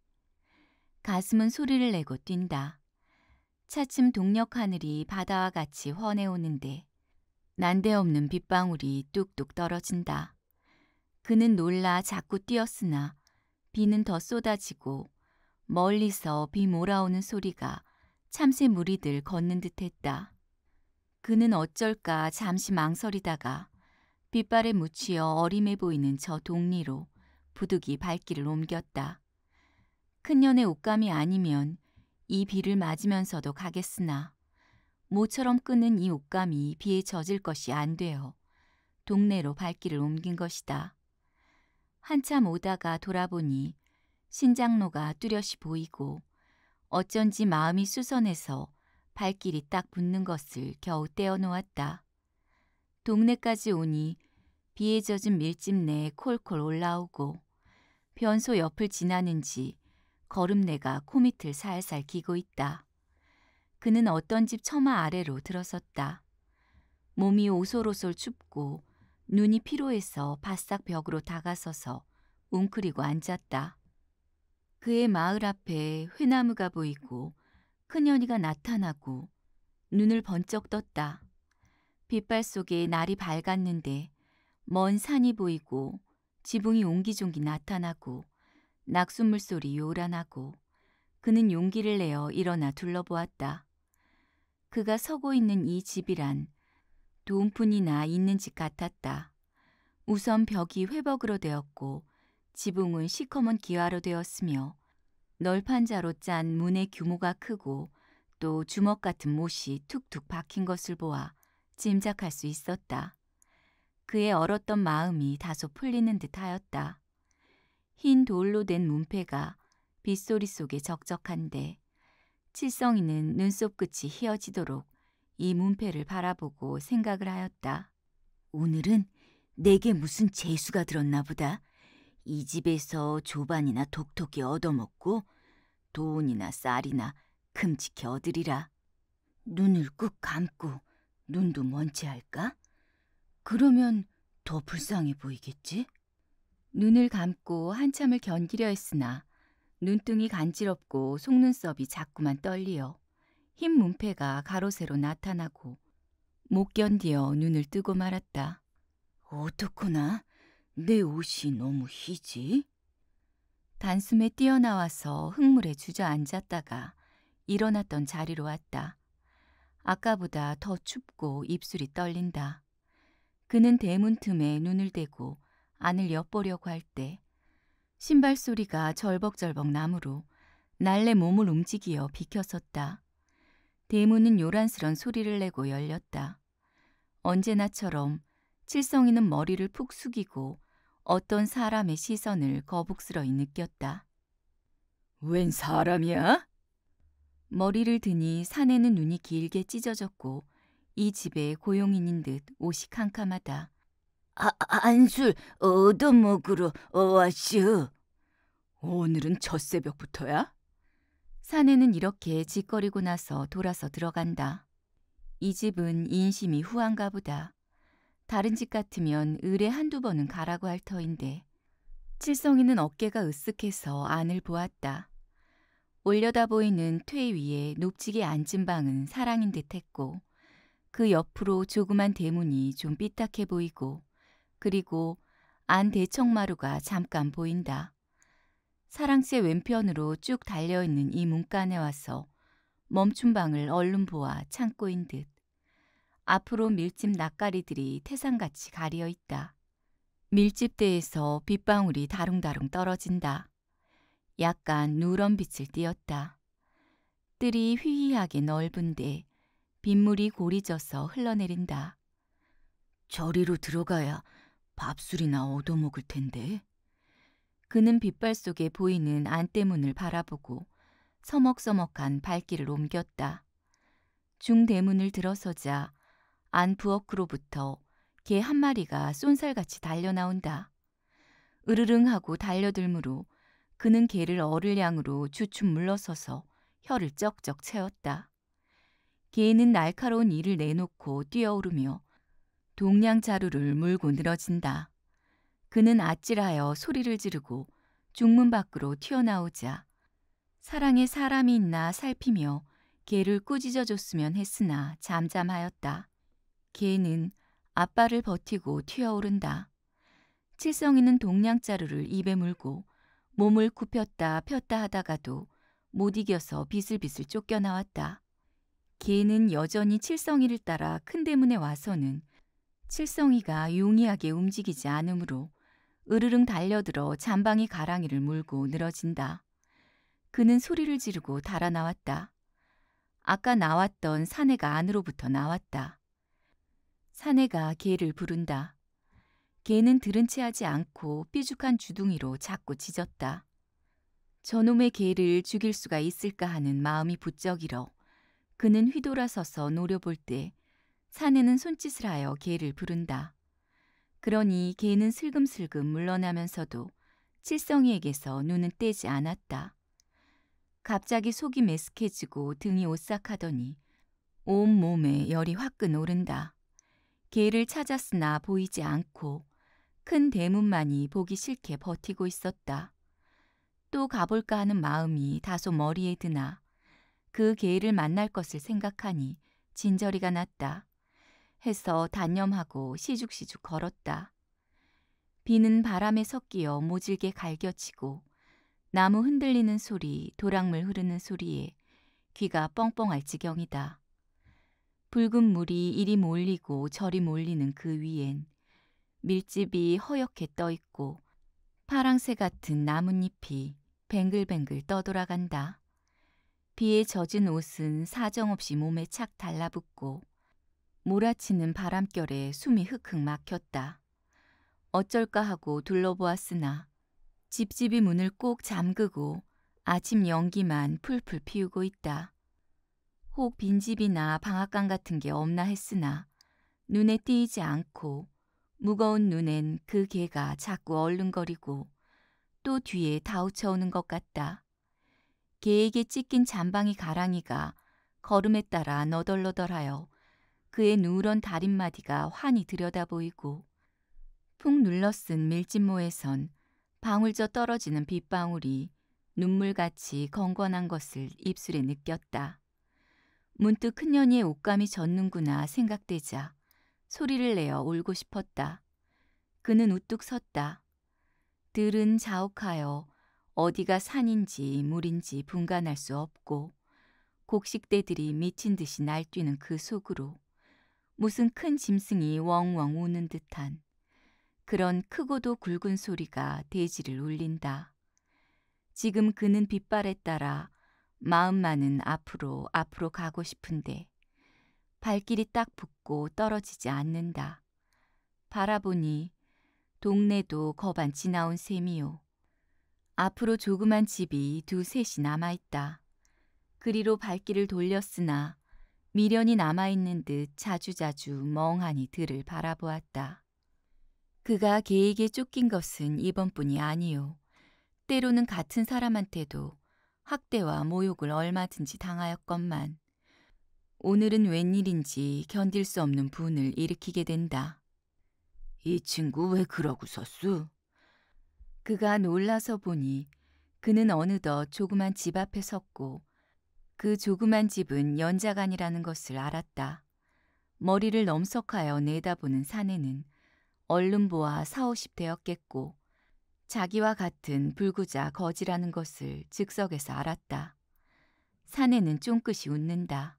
가슴은 소리를 내고 뛴다. 차츰 동력 하늘이 바다와 같이 훤해오는데 난데없는 빗방울이 뚝뚝 떨어진다. 그는 놀라 자꾸 뛰었으나 비는 더 쏟아지고 멀리서 비 몰아오는 소리가 참새 무리들 걷는 듯했다. 그는 어쩔까 잠시 망설이다가 빗발에 묻히어 어림해 보이는 저 동리로 부득이 발길을 옮겼다. 큰년의 옷감이 아니면 이 비를 맞으면서도 가겠으나 모처럼 끄는 이 옷감이 비에 젖을 것이 안 되어 동네로 발길을 옮긴 것이다. 한참 오다가 돌아보니 신장로가 뚜렷이 보이고 어쩐지 마음이 수선해서 발길이 딱 붙는 것을 겨우 떼어놓았다. 동네까지 오니 비에 젖은 밀짚내에 콜콜 올라오고 변소 옆을 지나는지 거름내가 코밑을 살살 기고 있다. 그는 어떤 집 처마 아래로 들어섰다. 몸이 오솔오솔 춥고 눈이 피로해서 바싹 벽으로 다가서서 웅크리고 앉았다. 그의 마을 앞에 회나무가 보이고 큰년이가 나타나고 눈을 번쩍 떴다. 빗발 속에 날이 밝았는데 먼 산이 보이고 지붕이 옹기종기 나타나고 낙숫물 소리 요란하고 그는 용기를 내어 일어나 둘러보았다. 그가 서고 있는 이 집이란 도움푼이나 있는 집 같았다. 우선 벽이 회벅으로 되었고 지붕은 시커먼 기와로 되었으며 널판자로 짠 문의 규모가 크고 또 주먹 같은 못이 툭툭 박힌 것을 보아 짐작할 수 있었다. 그의 얼었던 마음이 다소 풀리는 듯 하였다. 흰 돌로 된 문패가 빗소리 속에 적적한데 칠성이는 눈썹 끝이 휘어지도록 이 문패를 바라보고 생각을 하였다. 오늘은 내게 무슨 재수가 들었나 보다. 이 집에서 조반이나 독톡이 얻어먹고 돈이나 쌀이나 큼직히 얻으리라. 눈을 꾹 감고 눈도 먼 채 할까? 그러면 더 불쌍해 보이겠지? 눈을 감고 한참을 견디려 했으나 눈등이 간지럽고 속눈썹이 자꾸만 떨리어 흰 문패가 가로세로 나타나고 못 견디어 눈을 뜨고 말았다. 어떡하나? 내 옷이 너무 희지? 단숨에 뛰어나와서 흙물에 주저앉았다가 일어났던 자리로 왔다. 아까보다 더 춥고 입술이 떨린다. 그는 대문 틈에 눈을 대고 안을 엿보려고 할 때 신발 소리가 절벅절벅 나무로 날래 몸을 움직이어 비켜섰다. 대문은 요란스런 소리를 내고 열렸다. 언제나처럼 칠성이는 머리를 푹 숙이고 어떤 사람의 시선을 거북스러이 느꼈다. 웬 사람이야? 머리를 드니 산에는 눈이 길게 찢어졌고 이 집에 고용인인 듯 옷이 캄캄하다. 안술 얻어먹으러 왔슈. 오늘은 젖새벽부터야? 사내는 이렇게 짓거리고 나서 돌아서 들어간다. 이 집은 인심이 후한가 보다. 다른 집 같으면 을에 한두 번은 가라고 할 터인데 칠성이는 어깨가 으쓱해서 안을 보았다. 올려다 보이는 퇴 위에 높지게 앉은 방은 사랑인 듯했고 그 옆으로 조그만 대문이 좀 삐딱해 보이고 그리고 안 대청마루가 잠깐 보인다. 사랑채 왼편으로 쭉 달려있는 이 문간에 와서 멈춘 방을 얼른 보아 창고인 듯. 앞으로 밀집 낯가리들이 태산같이 가리어 있다. 밀집대에서 빗방울이 다룽다룽 떨어진다. 약간 누런 빛을 띄었다. 뜰이 휘휘하게 넓은데 빗물이 고리 져서 흘러내린다.
저리로 들어가야 밥술이나 얻어먹을 텐데.
그는 빗발 속에 보이는 안대문을 바라보고 서먹서먹한 발길을 옮겼다. 중대문을 들어서자 안 부엌으로부터 개 한 마리가 쏜살같이 달려나온다. 으르릉 하고 달려들므로 그는 개를 어를 양으로 주춤 물러서서 혀를 쩍쩍 채웠다. 개는 날카로운 이를 내놓고 뛰어오르며 동량 자루를 물고 늘어진다. 그는 아찔하여 소리를 지르고 중문 밖으로 튀어나오자 사랑에 사람이 있나 살피며 개를 꾸짖어 줬으면 했으나 잠잠하였다. 개는 앞발을 버티고 튀어오른다. 칠성이는 동량자루를 입에 물고 몸을 굽혔다 폈다 하다가도 못 이겨서 비슬비슬 쫓겨나왔다. 개는 여전히 칠성이를 따라 큰 대문에 와서는 칠성이가 용이하게 움직이지 않으므로 으르릉 달려들어 잠방이 가랑이를 물고 늘어진다. 그는 소리를 지르고 달아나왔다. 아까 나왔던 사내가 안으로부터 나왔다. 사내가 개를 부른다. 개는 들은 채 하지 않고 삐죽한 주둥이로 자꾸 짖었다. 저놈의 개를 죽일 수가 있을까 하는 마음이 부쩍이러 그는 휘돌아서서 노려볼 때 사내는 손짓을 하여 개를 부른다. 그러니 개는 슬금슬금 물러나면서도 칠성이에게서 눈은 떼지 않았다. 갑자기 속이 메스케지고 등이 오싹하더니 온 몸에 열이 화끈 오른다. 개를 찾았으나 보이지 않고 큰 대문만이 보기 싫게 버티고 있었다. 또 가볼까 하는 마음이 다소 머리에 드나 그 개를 만날 것을 생각하니 진저리가 났다. 해서 단념하고 시죽시죽 걸었다. 비는 바람에 섞이어 모질게 갈겨치고 나무 흔들리는 소리, 도랑물 흐르는 소리에 귀가 뻥뻥할 지경이다. 붉은 물이 이리 몰리고 저리 몰리는 그 위엔 밀집이 허옇게 떠있고 파랑새 같은 나뭇잎이 뱅글뱅글 떠돌아간다. 비에 젖은 옷은 사정없이 몸에 착 달라붙고 몰아치는 바람결에 숨이 흑흑 막혔다. 어쩔까 하고 둘러보았으나 집집이 문을 꼭 잠그고 아침 연기만 풀풀 피우고 있다. 혹 빈집이나 방앗간 같은 게 없나 했으나 눈에 띄지 않고 무거운 눈엔 그 개가 자꾸 얼른거리고 또 뒤에 다우쳐오는 것 같다. 개에게 찢긴 잠방이 가랑이가 걸음에 따라 너덜너덜하여 그의 누런 다릿마디가 환히 들여다보이고 푹 눌러쓴 밀짚모에선 방울져 떨어지는 빗방울이 눈물같이 건건한 것을 입술에 느꼈다. 문득 큰년이의 옷감이 젖는구나 생각되자 소리를 내어 울고 싶었다. 그는 우뚝 섰다. 들은 자욱하여 어디가 산인지 물인지 분간할 수 없고 곡식대들이 미친 듯이 날뛰는 그 속으로 무슨 큰 짐승이 웡웡 우는 듯한 그런 크고도 굵은 소리가 대지를 울린다. 지금 그는 빗발에 따라 마음만은 앞으로 가고 싶은데 발길이 딱 붙고 떨어지지 않는다. 바라보니 동네도 거반 지나온 셈이요. 앞으로 조그만 집이 두셋이 남아있다. 그리로 발길을 돌렸으나 미련이 남아있는 듯 자주자주 멍하니 들을 바라보았다. 그가 개에게 쫓긴 것은 이번뿐이 아니요. 때로는 같은 사람한테도 학대와 모욕을 얼마든지 당하였건만 오늘은 웬일인지 견딜 수 없는 분을 일으키게 된다.
이 친구 왜 그러고 섰수?
그가 놀라서 보니 그는 어느덧 조그만 집 앞에 섰고 그 조그만 집은 연자간이라는 것을 알았다. 머리를 넘석하여 내다보는 사내는 얼른 보아 40, 50대였겠고 자기와 같은 불구자 거지라는 것을 즉석에서 알았다. 사내는 쫑긋이 웃는다.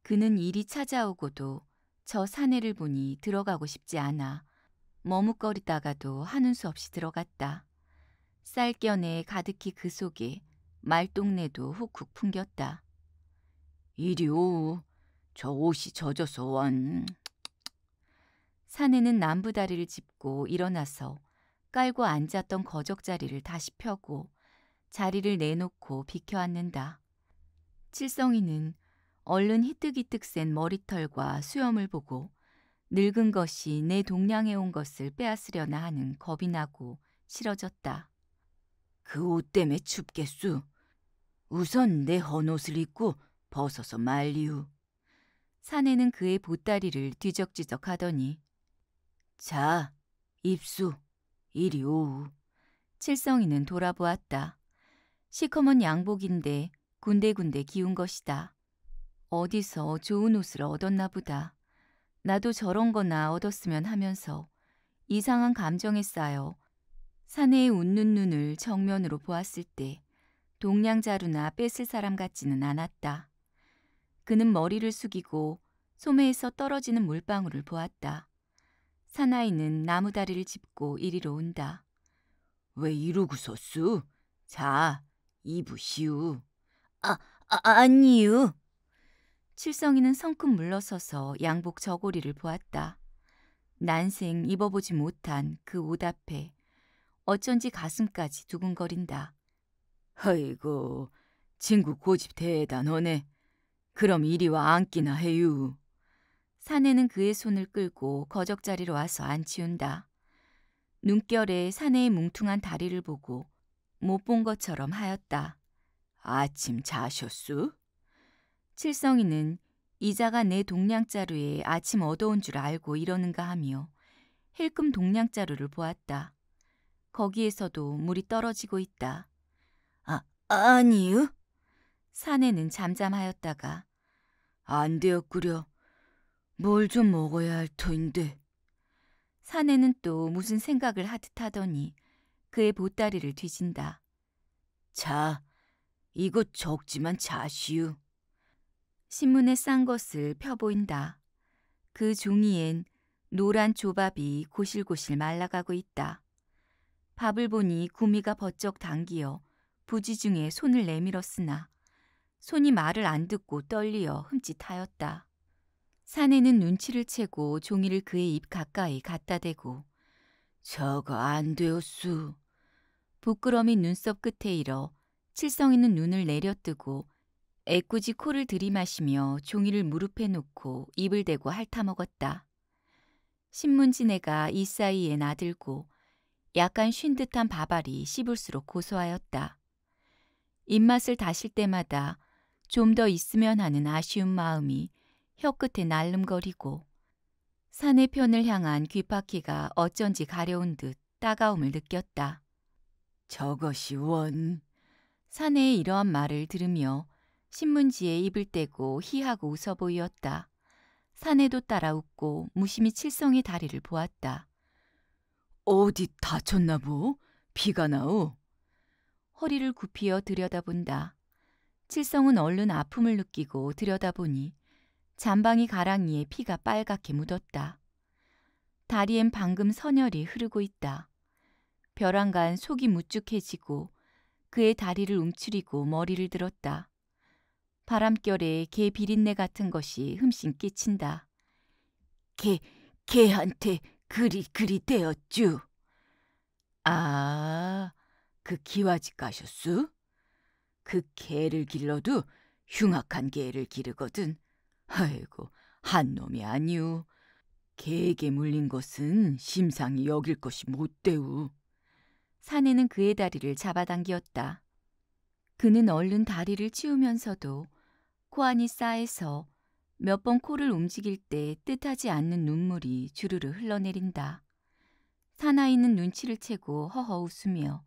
그는 일이 찾아오고도 저 사내를 보니 들어가고 싶지 않아 머뭇거리다가도 하는 수 없이 들어갔다. 쌀겨내 가득히 그 속에 말동네도 훅훅 풍겼다. 이리 오, 저 옷이 젖어서 원. 사내는 남부다리를 짚고 일어나서 깔고 앉았던 거적자리를 다시 펴고 자리를 내놓고 비켜 앉는다. 칠성이는 얼른 희뜩희뜩 센 머리털과 수염을 보고 늙은 것이 내 동량에 온 것을 빼앗으려나 하는 겁이 나고 싫어졌다. 그 옷 때문에 춥겠수. 우선 내 헌옷을 입고 벗어서 말리우. 사내는 그의 보따리를 뒤적뒤적 하더니 자, 입수. 이리 오우. 칠성이는 돌아보았다. 시커먼 양복인데 군데군데 기운 것이다. 어디서 좋은 옷을 얻었나 보다. 나도 저런 거나 얻었으면 하면서 이상한 감정에 쌓여 사내의 웃는 눈을 정면으로 보았을 때 동량자루나 뺏을 사람 같지는 않았다. 그는 머리를 숙이고 소매에서 떨어지는 물방울을 보았다. 사나이는 나무다리를 짚고 이리로 온다. 왜 이러고 섰수? 자, 입으시우. 아니유. 칠성이는 성큼 물러서서 양복 저고리를 보았다. 난생 입어보지 못한 그 옷 앞에 어쩐지 가슴까지 두근거린다. 아이고, 친구 고집 대단하네. 그럼 이리와 앉기나 해유. 사내는 그의 손을 끌고 거적자리로 와서 앉히운다. 눈결에 사내의 뭉퉁한 다리를 보고 못 본 것처럼 하였다. 아침 자셨수? 칠성이는 이자가 내 동량자루에 아침 얻어온 줄 알고 이러는가 하며 힐끔 동량자루를 보았다. 거기에서도 물이 떨어지고 있다. 아니요. 사내는 잠잠하였다가 안 되었구려. 뭘 좀 먹어야 할 터인데. 사내는 또 무슨 생각을 하듯 하더니 그의 보따리를 뒤진다. 자, 이거 적지만 자시우. 신문에 싼 것을 펴보인다. 그 종이엔 노란 조밥이 고실고실 말라가고 있다. 밥을 보니 구미가 버쩍 당기어 부지중에 손을 내밀었으나 손이 말을 안 듣고 떨리어 흠칫하였다. 사내는 눈치를 채고 종이를 그의 입 가까이 갖다 대고 저거 안 되었수. 부끄러미 눈썹 끝에 일어 칠성이는 눈을 내려뜨고 애꿎이 코를 들이마시며 종이를 무릎에 놓고 입을 대고 핥아먹었다. 신문지네가 이 사이에 나들고 약간 쉰 듯한 밥알이 씹을수록 고소하였다. 입맛을 다실 때마다 좀 더 있으면 하는 아쉬운 마음이 혀끝에 날름거리고 사내 편을 향한 귓바퀴가 어쩐지 가려운 듯 따가움을 느꼈다. 저것이 원. 사내의 이러한 말을 들으며 신문지에 입을 떼고 희하고 웃어 보이었다. 사내도 따라 웃고 무심히 칠성의 다리를 보았다. 어디 다쳤나 보? 피가 나오? 허리를 굽히어 들여다본다. 칠성은 얼른 아픔을 느끼고 들여다보니 잠방이 가랑이에 피가 빨갛게 묻었다. 다리엔 방금 선혈이 흐르고 있다. 벼랑간 속이 무쭉해지고 그의 다리를 움츠리고 머리를 들었다. 바람결에 개 비린내 같은 것이 흠씬 끼친다. 개한테 그리 되었쥬. 아, 그 기와집 가셨수? 그 개를 길러도 흉악한 개를 기르거든. 아이고, 한 놈이 아니오. 개에게 물린 것은 심상히 여길 것이 못되우. 사내는 그의 다리를 잡아당기었다. 그는 얼른 다리를 치우면서도 코안이 싸해서 몇 번 코를 움직일 때 뜻하지 않는 눈물이 주르르 흘러내린다. 사나이는 눈치를 채고 허허 웃으며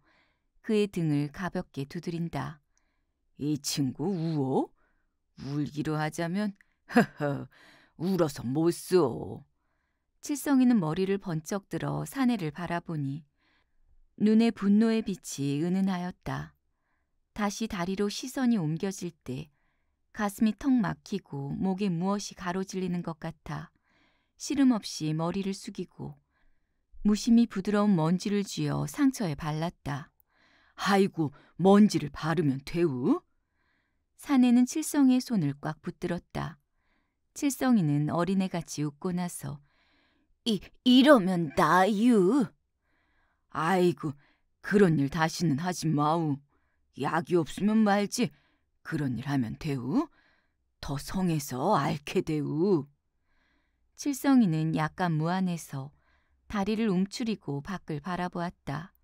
그의 등을 가볍게 두드린다.
이 친구 우어? 울기로 하자면 허허 울어서 못 써.
칠성이는 머리를 번쩍 들어 사내를 바라보니 눈에 분노의 빛이 은은하였다. 다시 다리로 시선이 옮겨질 때 가슴이 턱 막히고 목에 무엇이 가로질리는 것 같아 시름 없이 머리를 숙이고 무심히 부드러운 먼지를 쥐어 상처에 발랐다.
아이고 먼지를 바르면 되우?
사내는 칠성이의 손을 꽉 붙들었다. 칠성이는 어린애같이 웃고 나서
이러면 나유.
아이고 그런 일 다시는 하지 마우. 약이 없으면 말지 그런 일 하면 되우? 더 성해서 앓게 되우.
칠성이는 약간 무안해서 다리를 움츠리고 밖을 바라보았다.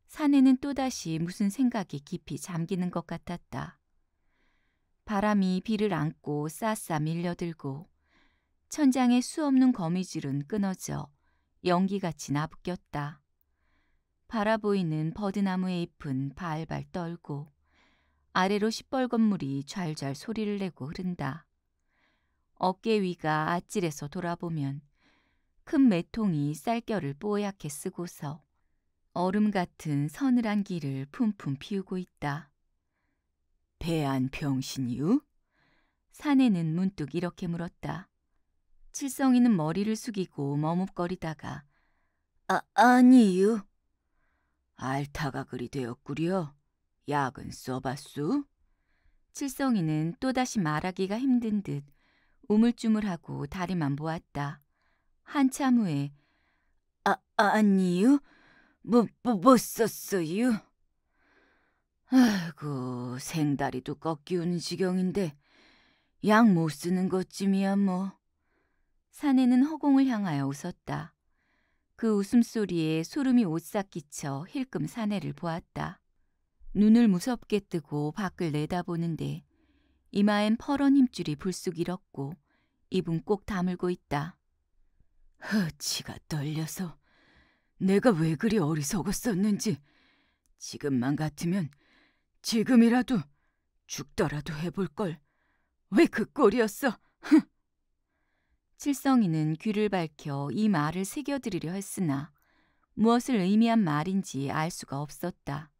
사내는 또다시 무슨 생각에 깊이 잠기는 것 같았다. 바람이 비를 안고 싸싸 밀려들고 천장에 수없는 거미줄은 끊어져 연기같이 나부꼈다. 바라보이는 버드나무의 잎은 발발 떨고 아래로 시뻘건 물이 좔좔 소리를 내고 흐른다. 어깨 위가 아찔해서 돌아보면 큰 매통이 쌀결을 뽀얗게 쓰고서 얼음 같은 서늘한 길을 품품 피우고 있다.
배안 병신이유?
사내는 문득 이렇게 물었다. 칠성이는 머리를 숙이고 머뭇거리다가
아니유.
앓다가 그리 되었구려. 약은 써봤수?
칠성이는 또다시 말하기가 힘든 듯 우물쭈물하고 다리만 보았다. 한참 후에
아니유. 못 썼어유.
아이고 생다리도 꺾이우는 지경인데 약 못 쓰는 것쯤이야 뭐.
사내는 허공을 향하여 웃었다. 그 웃음소리에 소름이 오싹 끼쳐 힐끔 사내를 보았다. 눈을 무섭게 뜨고 밖을 내다보는데 이마엔 퍼런 힘줄이 불쑥 일었고 입은 꼭 다물고 있다.
치가 떨려서 내가 왜 그리 어리석었었는지. 지금만 같으면 지금이라도 죽더라도 해볼걸. 왜 그 꼴이었어?
칠성이는 귀를 밝혀 이 말을 새겨들으려 했으나 무엇을 의미한 말인지 알 수가 없었다.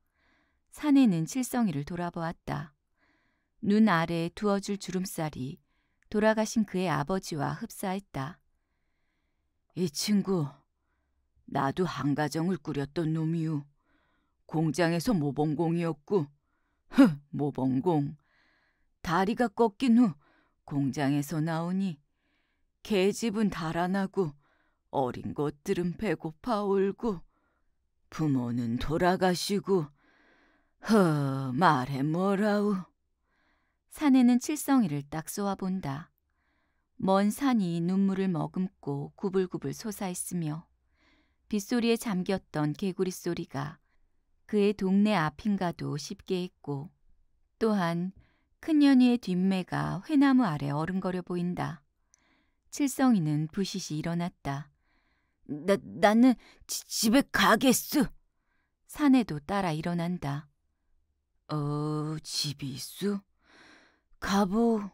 사내는 칠성이를 돌아보았다. 눈 아래 두어줄 주름살이 돌아가신 그의 아버지와 흡사했다.
이 친구, 나도 한 가정을 꾸렸던 놈이유. 공장에서 모범공이었고, 모범공. 다리가 꺾인 후 공장에서 나오니 계집은 달아나고 어린 것들은 배고파 울고 부모는 돌아가시고 말해 뭐라우.
사내는 칠성이를 딱 쏘아본다. 먼 산이 눈물을 머금고 구불구불 솟아있으며 빗소리에 잠겼던 개구리 소리가 그의 동네 앞인가도 싶게 했고 또한 큰년이의 뒷매가 회나무 아래 어른거려 보인다. 칠성이는 부시시 일어났다.
나는 집에 가겠수.
사내도 따라 일어난다.
집이 있수?
가보.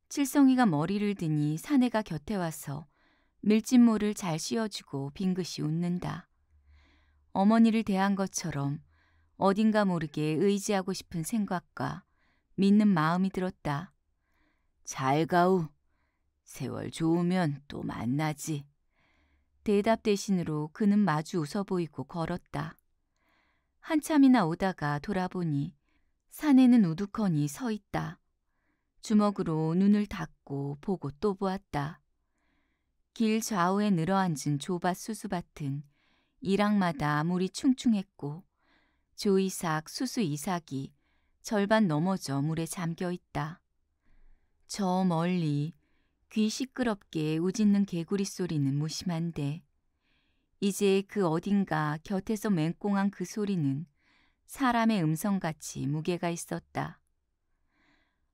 칠성이가 머리를 드니 사내가 곁에 와서 밀짚모를 잘 씌워주고 빙긋이 웃는다. 어머니를 대한 것처럼 어딘가 모르게 의지하고 싶은 생각과 믿는 마음이 들었다.
잘 가우. 세월 좋으면 또 만나지.
대답 대신으로 그는 마주 웃어 보이고 걸었다. 한참이나 오다가 돌아보니 사내는 우두커니 서 있다. 주먹으로 눈을 닫고 보고 또 보았다. 길 좌우에 늘어앉은 조밭 수수밭은 일학마다 물이 충충했고 조이삭, 수수이삭이 절반 넘어져 물에 잠겨 있다. 저 멀리 귀 시끄럽게 우짖는 개구리 소리는 무심한데 이제 그 어딘가 곁에서 맹꽁한 그 소리는 사람의 음성같이 무게가 있었다.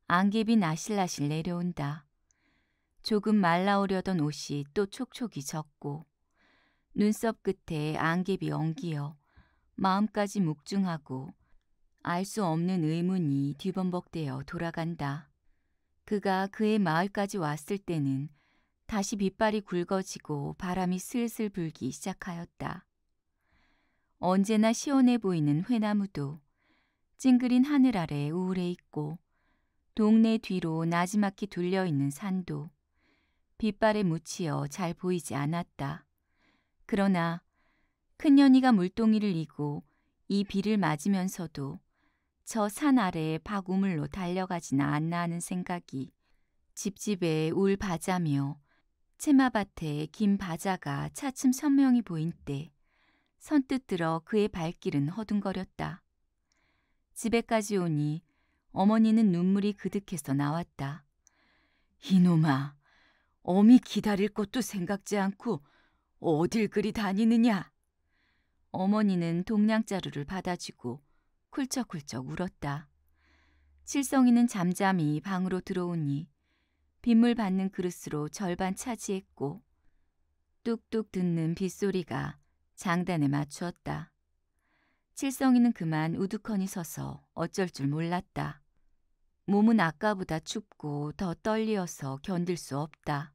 안개비 나실나실 내려온다. 조금 말라오려던 옷이 또 촉촉이 젖고 눈썹 끝에 안개비 엉기어 마음까지 묵중하고 알 수 없는 의문이 뒤범벅되어 돌아간다. 그가 그의 마을까지 왔을 때는 다시 빛발이 굵어지고 바람이 슬슬 불기 시작하였다. 언제나 시원해 보이는 회나무도 찡그린 하늘 아래 우울해 있고 동네 뒤로 나지막히 둘려있는 산도 빛발에 묻히어 잘 보이지 않았다. 그러나 큰년이가 물동이를 이고 이 비를 맞으면서도 저 산 아래에 박우물로 달려가지나 않나 하는 생각이 집집에 울 바자며 채마밭에 긴 바자가 차츰 선명히 보인 때 선뜻 들어 그의 발길은 허둥거렸다. 집에까지 오니 어머니는 눈물이 그득해서 나왔다.
이놈아, 어미 기다릴 것도 생각지 않고 어딜 그리 다니느냐?
어머니는 동냥자루를 받아주고 쿨쩍쿨쩍 울었다. 칠성이는 잠잠히 방으로 들어오니 빗물 받는 그릇으로 절반 차지했고 뚝뚝 듣는 빗소리가 장단에 맞추었다. 칠성이는 그만 우두커니 서서 어쩔 줄 몰랐다. 몸은 아까보다 춥고 더 떨리어서 견딜 수 없다.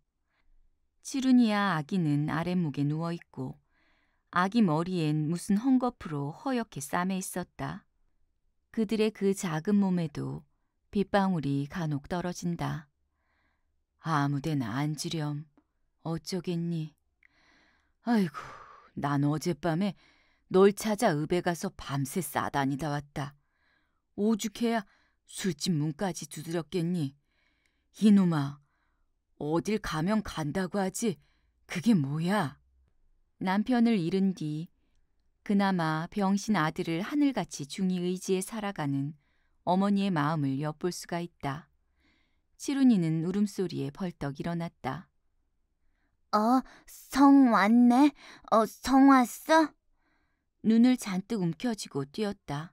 치룬이와 아기는 아랫목에 누워있고 아기 머리엔 무슨 헝겊으로 허옇게 싸매 있었다. 그들의 그 작은 몸에도 빗방울이 간혹 떨어진다.
아무데나 앉으렴. 어쩌겠니? 아이고, 난 어젯밤에 널 찾아 읍에 가서 밤새 싸다니다 왔다. 오죽해야 술집 문까지 두드렸겠니? 이놈아, 어딜 가면 간다고 하지 그게 뭐야?
남편을 잃은 뒤 그나마 병신 아들을 하늘같이 중히 의지해 살아가는 어머니의 마음을 엿볼 수가 있다. 치룬이는 울음소리에 벌떡 일어났다.
성 왔네? 성 왔어?
눈을 잔뜩 움켜쥐고 뛰었다.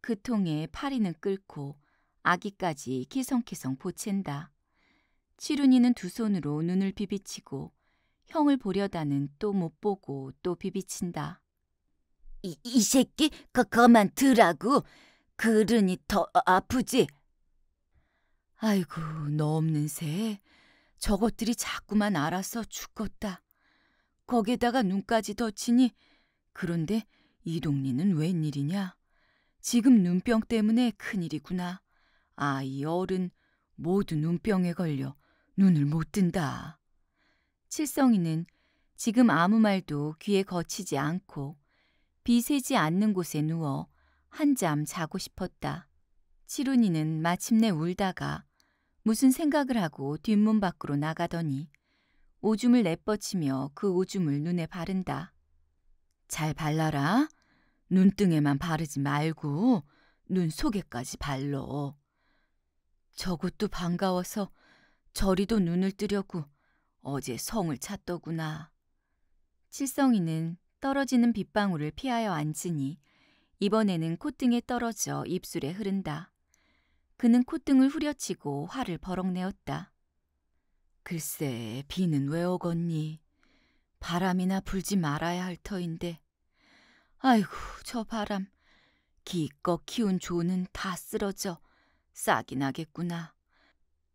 그 통에 파리는 끓고 아기까지 키성키성 보챈다. 치룬이는 두 손으로 눈을 비비치고 형을 보려다는 또 못 보고 또 비비친다.
이 새끼 그만 두라고. 그러니 더 아프지?
아이고, 너 없는 새 저것들이 자꾸만 알아서 죽겠다. 거기에다가 눈까지 덧치니 그런데 이 동리는 웬일이냐? 지금 눈병 때문에 큰일이구나. 아이 어른 모두 눈병에 걸려 눈을 못 뜬다.
칠성이는 지금 아무 말도 귀에 거치지 않고 비 새지 않는 곳에 누워 한잠 자고 싶었다. 치룬이는 마침내 울다가 무슨 생각을 하고 뒷문 밖으로 나가더니 오줌을 내뻗치며 그 오줌을 눈에 바른다.
잘 발라라. 눈등에만 바르지 말고 눈 속에까지 발러. 저것도 반가워서 저리도 눈을 뜨려고 어제 성을 찾더구나.
칠성이는 떨어지는 빗방울을 피하여 앉으니 이번에는 콧등에 떨어져 입술에 흐른다. 그는 콧등을 후려치고 화를 버럭 내었다.
글쎄, 비는 왜 오겠니? 바람이나 불지 말아야 할 터인데. 아이고, 저 바람. 기껏 키운 조는 다 쓰러져 싹이 나겠구나.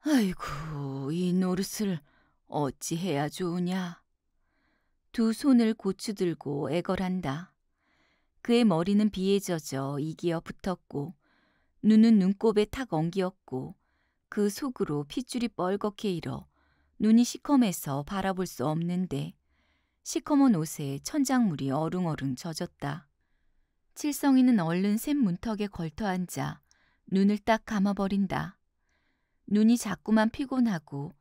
아이고, 이 노릇을 어찌 해야 좋으냐.
두 손을 고추 들고 애걸한다. 그의 머리는 비에 젖어 이기어 붙었고 눈은 눈곱에 탁 엉기었고 그 속으로 핏줄이 뻘겋게 일어 눈이 시커매서 바라볼 수 없는데 시커먼 옷에 천장물이 어릉어릉 젖었다. 칠성이는 얼른 샘 문턱에 걸터앉아 눈을 딱 감아버린다. 눈이 자꾸만 피곤하고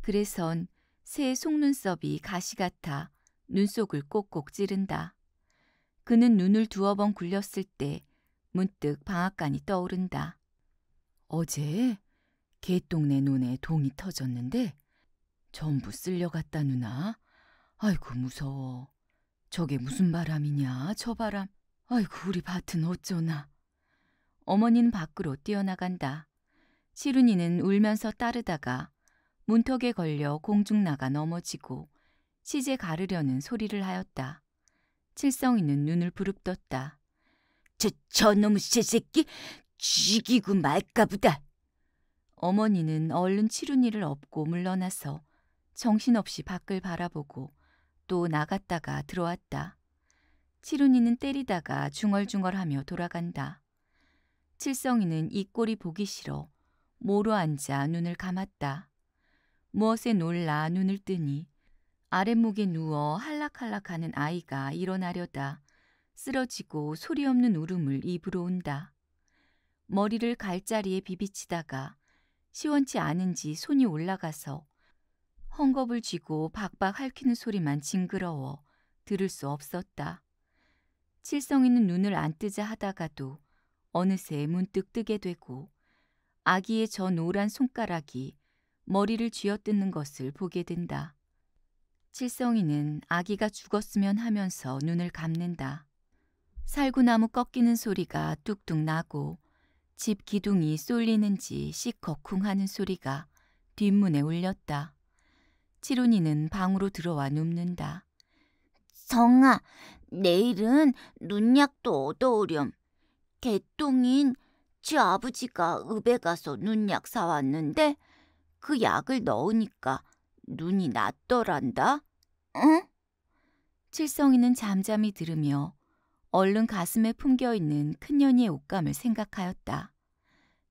그래선 새의 속눈썹이 가시 같아 눈속을 꼭꼭 찌른다. 그는 눈을 두어 번 굴렸을 때 문득 방앗간이 떠오른다.
어제 개똥네 논에 동이 터졌는데 전부 쓸려갔다 누나. 아이고 무서워. 저게 무슨 바람이냐 저 바람. 아이고 우리 밭은 어쩌나.
어머니는 밖으로 뛰어나간다. 시룬이는 울면서 따르다가 문턱에 걸려 공중 나가 넘어지고 시제 가르려는 소리를 하였다. 칠성이는 눈을 부릅떴다.
저놈의 새끼 죽이고 말까 보다.
어머니는 얼른 칠훈이를 업고 물러나서 정신없이 밖을 바라보고 또 나갔다가 들어왔다. 칠훈이는 때리다가 중얼중얼하며 돌아간다. 칠성이는 이 꼴이 보기 싫어 모로 앉아 눈을 감았다. 무엇에 놀라 눈을 뜨니 아랫목에 누워 할락할락하는 아이가 일어나려다 쓰러지고 소리 없는 울음을 입으로 온다. 머리를 갈자리에 비비치다가 시원치 않은지 손이 올라가서 헝겊을 쥐고 박박 핥히는 소리만 징그러워 들을 수 없었다. 칠성이는 눈을 안 뜨자 하다가도 어느새 문득 뜨게 되고 아기의 저 노란 손가락이 머리를 쥐어뜯는 것을 보게 된다. 칠성이는 아기가 죽었으면 하면서 눈을 감는다. 살구나무 꺾이는 소리가 뚝뚝 나고 집 기둥이 쏠리는지 시커쿵 하는 소리가 뒷문에 울렸다. 칠훈이는 방으로 들어와 눕는다.
성아, 내일은 눈약도 얻어오렴. 개똥인 지 아버지가 읍에 가서 눈약 사왔는데 그 약을 넣으니까 눈이 낫더란다. 응?
칠성이는 잠잠히 들으며 얼른 가슴에 품겨있는 큰년이의 옷감을 생각하였다.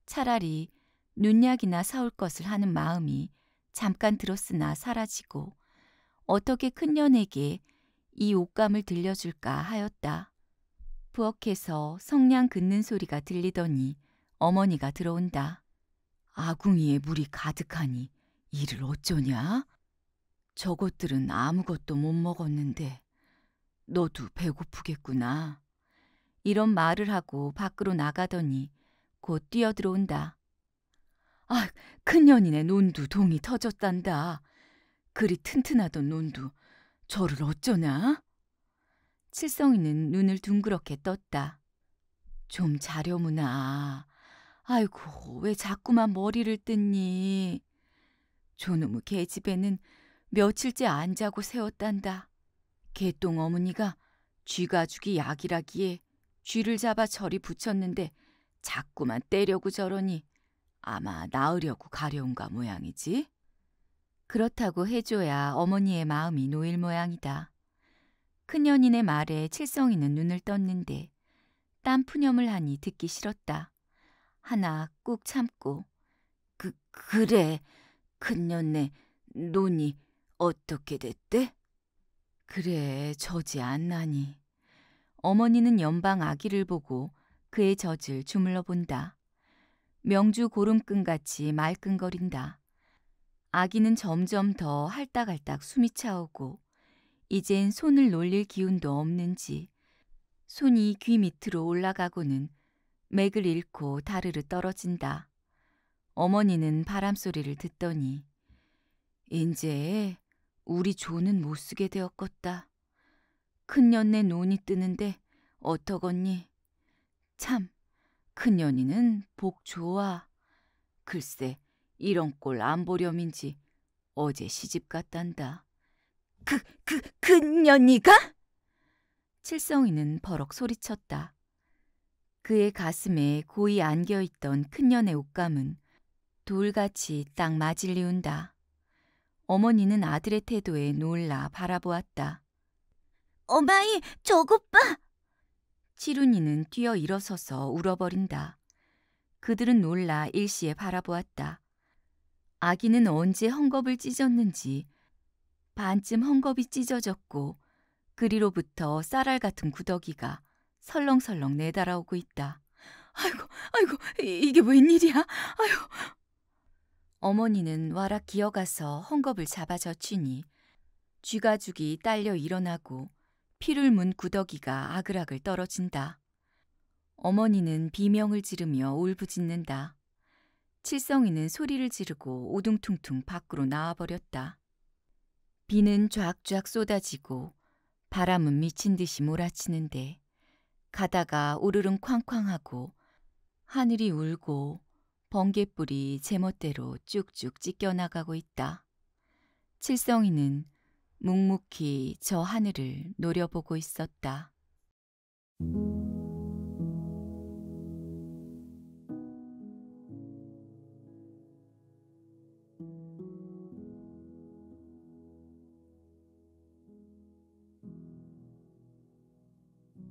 차라리 눈약이나 사올 것을 하는 마음이 잠깐 들었으나 사라지고 어떻게 큰년에게 이 옷감을 들려줄까 하였다. 부엌에서 성냥 긋는 소리가 들리더니 어머니가 들어온다. 아궁이에 물이 가득하니 이를 어쩌냐? 저것들은 아무것도 못 먹었는데 너도 배고프겠구나. 이런 말을 하고 밖으로 나가더니 곧 뛰어들어온다. 아, 큰년이네 논두 동이 터졌단다. 그리 튼튼하던 논두 저를 어쩌냐? 칠성이는 눈을 둥그렇게 떴다. 좀 자려무나. 아이고, 왜 자꾸만 머리를 뜯니? 저놈의 개집에는 며칠째 안 자고 세웠단다. 개똥 어머니가 쥐가죽이 약이라기에 쥐를 잡아 저리 붙였는데 자꾸만 때려고 저러니 아마 나으려고 가려운가 모양이지. 그렇다고 해줘야 어머니의 마음이 놓일 모양이다. 큰년인의 말에 칠성이는 눈을 떴는데 땀 푸념을 하니 듣기 싫었다. 하나 꾹 참고
그래, 큰년네 논이 어떻게 됐대?
그래, 젖이 안 나니. 어머니는 연방 아기를 보고 그의 젖을 주물러 본다. 명주 고름끈같이 말끈거린다. 아기는 점점 더 할딱할딱 숨이 차오고 이젠 손을 놀릴 기운도 없는지 손이 귀 밑으로 올라가고는 맥을 잃고 다르르 떨어진다. 어머니는 바람소리를 듣더니 인제 우리 조는 못 쓰게 되었겄다. 큰년네 논이 뜨는데 어떠겄니? 참, 큰년이는 복 좋아. 글쎄 이런 꼴 안 보렴인지 어제 시집 갔단다.
큰년이가?
칠성이는 버럭 소리쳤다. 그의 가슴에 고이 안겨있던 큰년의 옷감은 돌같이 딱 맞을리운다. 어머니는 아들의 태도에 놀라 바라보았다.
어마이, 저것 봐!
칠훈이는 뛰어 일어서서 울어버린다. 그들은 놀라 일시에 바라보았다. 아기는 언제 헝겊을 찢었는지 반쯤 헝겊이 찢어졌고 그리로부터 쌀알 같은 구더기가 설렁설렁 내달아오고 있다. 아이고, 이게 웬일이야? 아이고. 어머니는 와락 기어가서 헝겊을 잡아 젖히니 쥐가죽이 딸려 일어나고 피를 문 구더기가 아글아글 떨어진다. 어머니는 비명을 지르며 울부짖는다. 칠성이는 소리를 지르고 오둥퉁퉁 밖으로 나와버렸다. 비는 쫙쫙 쏟아지고 바람은 미친 듯이 몰아치는데 가다가 우르릉 쾅쾅하고 하늘이 울고 번갯불이 제멋대로 쭉쭉 찢겨나가고 있다. 칠성이는 묵묵히 저 하늘을 노려보고 있었다.